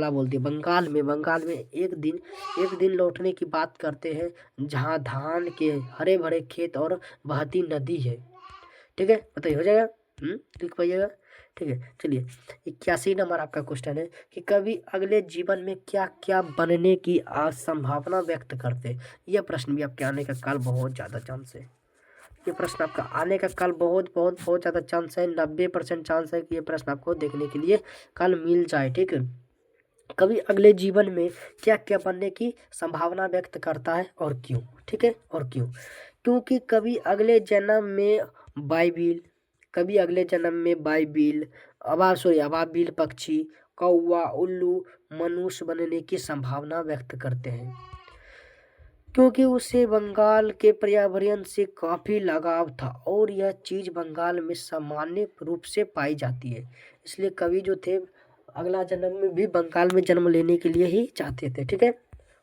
बोल दिया, बंगाल में एक दिन लौटने की बात करते हैं, जहाँ धान के हरे भरे खेत और बहती नदी है। ठीक है, बताइए, हो जाएगा? लिख पाइएगा। ठीक है, चलिए 81 नंबर आपका क्वेश्चन है कि कवि अगले जीवन में क्या क्या बनने की संभावना व्यक्त करते हैं। यह प्रश्न भी आपके आने का काल बहुत ज़्यादा चांस है। ये प्रश्न आपका आने का काल बहुत बहुत बहुत ज़्यादा चांस है, 90% चांस है कि ये प्रश्न आपको देखने के लिए कल मिल जाए। ठीक है, कवि अगले जीवन में क्या क्या बनने की संभावना व्यक्त करता है और क्यों? ठीक है, और क्यों? क्योंकि कभी अगले जन्म में बाइबिल, अबाबिल पक्षी, कौवा, उल्लू, मनुष्य बनने की संभावना व्यक्त करते हैं, क्योंकि उसे बंगाल के पर्यावरण से काफ़ी लगाव था और यह चीज़ बंगाल में सामान्य रूप से पाई जाती है। इसलिए कवि जो थे अगला जन्म में भी बंगाल में जन्म लेने के लिए ही चाहते थे। ठीक है,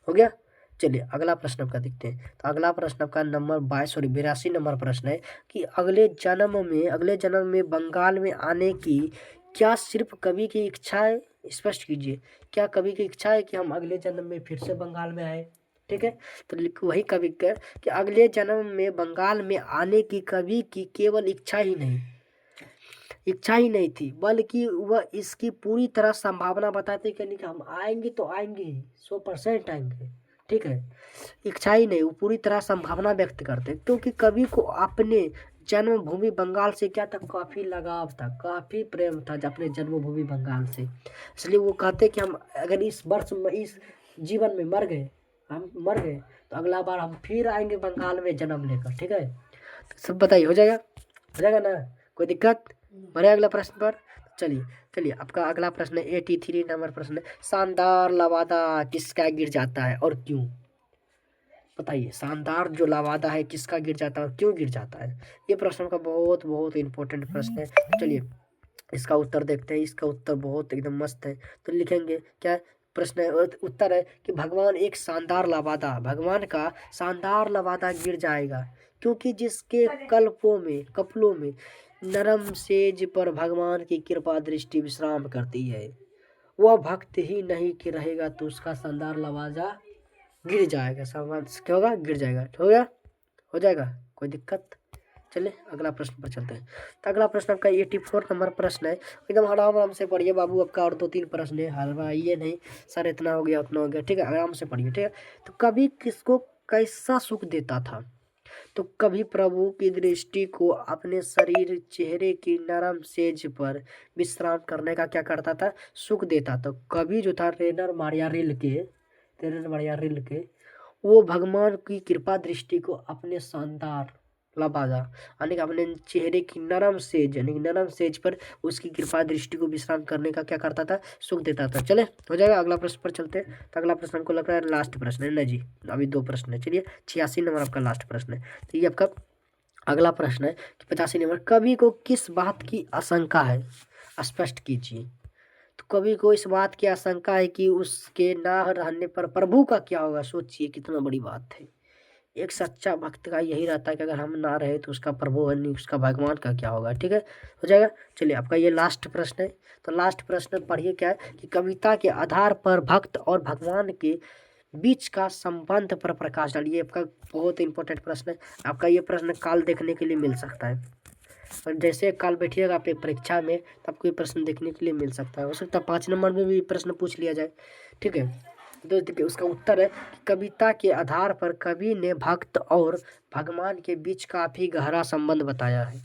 हो गया? चलिए अगला प्रश्न आपका देखते हैं। तो अगला प्रश्न आपका नंबर 82 नंबर प्रश्न है कि अगले जन्म में बंगाल में आने की क्या सिर्फ कवि की इच्छा है? स्पष्ट कीजिए, क्या कवि की इच्छा है कि हम अगले जन्म में फिर से बंगाल में आए? ठीक है, तो वही कवि का कि अगले जन्म में बंगाल में आने की कवि की केवल इच्छा ही नहीं थी, बल्कि वह इसकी पूरी तरह संभावना बताते कि नहीं कि हम आएंगे तो आएंगे ही, 100% आएंगे। ठीक है, इच्छा ही नहीं, वो पूरी तरह संभावना व्यक्त करते, क्योंकि कवि को अपने जन्मभूमि बंगाल से क्या था? काफ़ी लगाव था, काफ़ी प्रेम था अपने जन्मभूमि बंगाल से। इसलिए वो कहते कि हम अगर इस वर्ष में इस जीवन में हम मर गए तो अगला बार हम फिर आएंगे बंगाल में जन्म लेकर। ठीक है, तो सब बताइए, हो जाएगा ना? कोई दिक्कत? बढ़े अगला प्रश्न पर। चलिए आपका अगला प्रश्न है 83 नंबर प्रश्न है, शानदार लवादा किसका गिर जाता है और क्यों? बताइए, शानदार जो लवादा है किसका गिर जाता है और क्यों गिर जाता है? ये प्रश्न का बहुत बहुत इंपॉर्टेंट प्रश्न है। चलिए इसका उत्तर देखते हैं। इसका उत्तर बहुत एकदम मस्त है। तो लिखेंगे क्या? प्रश्न है, उत्तर है कि भगवान एक शानदार लवादा, भगवान का शानदार लवादा गिर जाएगा, क्योंकि जिसके कपलों में नरम सेज पर भगवान की कृपा दृष्टि विश्राम करती है, वह भक्त ही नहीं कि रहेगा तो उसका शानदार लवादा गिर जाएगा। समझ क्या होगा? गिर जाएगा। हो गया? हो जाएगा? कोई दिक्कत? चलिए अगला प्रश्न पर चलते हैं। तो अगला प्रश्न आपका 84 नंबर प्रश्न है, एकदम आराम से पढ़िए बाबू, आपका और 2-3 प्रश्न है, हलवाइए नहीं सर इतना हो गया उतना हो गया, ठीक है, आराम से पढ़िए, ठीक है। तो कभी किसको कैसा सुख देता था? तो कभी प्रभु की दृष्टि को अपने शरीर चेहरे की नरम सेज पर विश्राम करने का क्या करता था? सुख देता। तो कभी जो था रेनर मारिया रिल के वो भगवान की कृपा दृष्टि को अपने शानदार लबादा यानी कि अपने चेहरे की नरम सेज यानी कि नरम सेज पर उसकी कृपा दृष्टि को विश्राम करने का क्या करता था? सुख देता था। चले हो जाएगा। अगला प्रश्न पर चलते हैं। तो अगला प्रश्न हमको लग रहा है लास्ट प्रश्न है ना जी, अभी 2 प्रश्न है। चलिए 86 नंबर आपका लास्ट प्रश्न है। तो ये आपका अगला प्रश्न है कि 85 नंबर, कवि को किस बात की आशंका है? स्पष्ट कीजिए। तो कवि को इस बात की आशंका है कि उसके ना रहने पर प्रभु का क्या होगा। सोचिए कितना बड़ी बात है। एक सच्चा भक्त का यही रहता है कि अगर हम ना रहे तो उसका प्रभु है नहीं, उसका भगवान का क्या होगा। ठीक है, हो जाएगा। चलिए आपका ये लास्ट प्रश्न है। तो लास्ट प्रश्न पढ़िए क्या है कि कविता के आधार पर भक्त और भगवान के बीच का संबंध पर प्रकाश डालिए। आपका बहुत इंपॉर्टेंट प्रश्न है। आपका ये प्रश्न काल देखने के लिए मिल सकता है, और जैसे काल बैठिएगा आप एक परीक्षा में तो आपको ये प्रश्न देखने के लिए मिल सकता है। हो सकता है 5 नंबर में भी प्रश्न पूछ लिया जाए। ठीक है, तो देखिए उसका उत्तर है कि कविता के आधार पर कवि ने भक्त और भगवान के बीच काफी गहरा संबंध बताया है।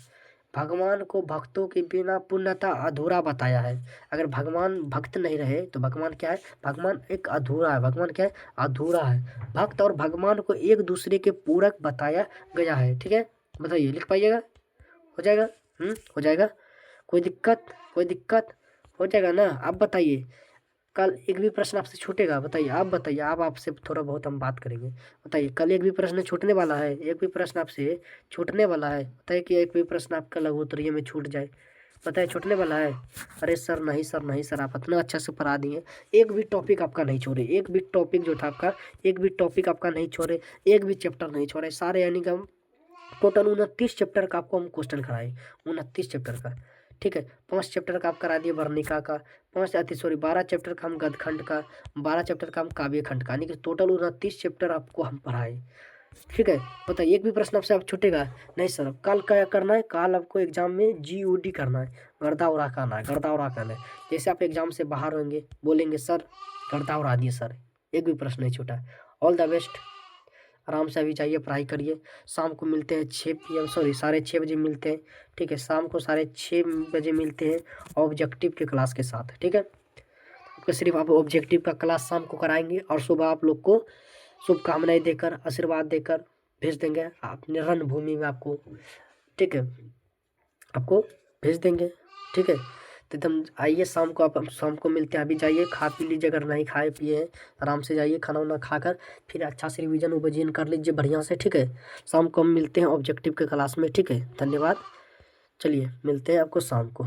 भगवान को भक्तों के बिना पूर्णतः अधूरा बताया है। अगर भगवान भक्त नहीं रहे तो भगवान क्या है? भगवान एक अधूरा है। भगवान क्या है? अधूरा है। भक्त और भगवान को एक दूसरे के पूरक बताया गया है। ठीक है, बताइए, लिख पाइएगा? हो जाएगा? हो जाएगा? कोई दिक्कत? कोई दिक्कत? हो जाएगा ना? आप बताइए, कल एक भी प्रश्न आपसे छूटेगा? बताइए, आप बताइए, आप आपसे थोड़ा बहुत हम बात करेंगे। बताइए, कल एक भी प्रश्न छूटने वाला है? एक भी प्रश्न आपसे छूटने वाला है? बताइए कि एक भी प्रश्न आपका लघु उत्तरीय में छूट जाए, बताइए, छूटने वाला है? अरे सर नहीं, सर नहीं, सर आप इतना अच्छा से पढ़ा दिए, एक भी टॉपिक आपका नहीं छोड़े, एक भी टॉपिक जो था आपका, एक भी टॉपिक आपका नहीं छोड़े, एक भी चैप्टर नहीं छोड़े, सारे यानी कि हम टोटल 29 चैप्टर का आपको हम क्वेश्चन कराए, 29 चैप्टर का। ठीक है, 5 चैप्टर का आप करा दिए वर्णिका का, 12 चैप्टर का हम गदखंड का, 12 चैप्टर का हम काव्य खंड का, यानी कि टोटल 29 चैप्टर आपको हम पढ़ाए। ठीक है, बताइए, एक भी प्रश्न आपसे आप छूटेगा नहीं? सर कल क्या करना है? कल आपको एग्जाम में GOD करना है, गर्दा उड़ा करना है, गर्दा उड़ा करना है। जैसे आप एग्जाम से बाहर होंगे बोलेंगे सर गर्दा उड़ा दिए सर, एक भी प्रश्न नहीं छूटा। ऑल द बेस्ट, आराम से अभी जाइए पढ़ाई करिए। शाम को मिलते हैं 6 PM, सॉरी 6:30 बजे मिलते हैं। ठीक है, शाम को 6:30 बजे मिलते हैं ऑब्जेक्टिव के क्लास के साथ। ठीक है, आपको सिर्फ आप ऑब्जेक्टिव का क्लास शाम को कराएंगे और सुबह आप लोग को शुभकामनाएं देकर आशीर्वाद देकर भेज देंगे अपने रणभूमि में आपको। ठीक है, आपको भेज देंगे। ठीक है, तो एकदम आइए शाम को, आप शाम को मिलते हैं। अभी जाइए खा पी लीजिए, अगर नहीं खाए पिए हैं आराम से जाइए खाना वाना खाकर, फिर अच्छा से रिवीजन उवीजन कर लीजिए बढ़िया से। ठीक है, शाम को हम मिलते हैं ऑब्जेक्टिव के क्लास में। ठीक है, धन्यवाद। चलिए मिलते हैं आपको शाम को।